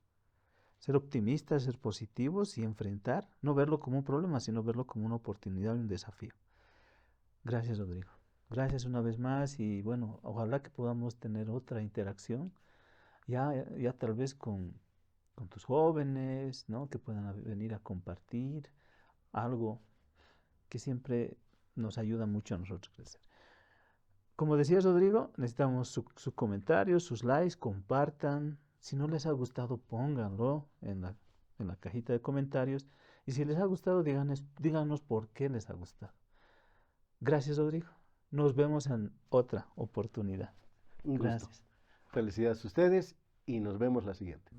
ser optimistas, ser positivos y enfrentar, no verlo como un problema, sino verlo como una oportunidad y un desafío. Gracias, Rodrigo. Gracias una vez más y bueno, ojalá que podamos tener otra interacción, ya tal vez con tus jóvenes, ¿no? Que puedan venir a compartir algo que siempre nos ayuda mucho a nosotros a crecer. Como decía Rodrigo, necesitamos su comentario, sus likes, compartan. Si no les ha gustado, pónganlo en la cajita de comentarios Y si les ha gustado, díganos por qué les ha gustado. Gracias, Rodrigo. Nos vemos en otra oportunidad. Un gusto. Gracias. Felicidades a ustedes y nos vemos la siguiente.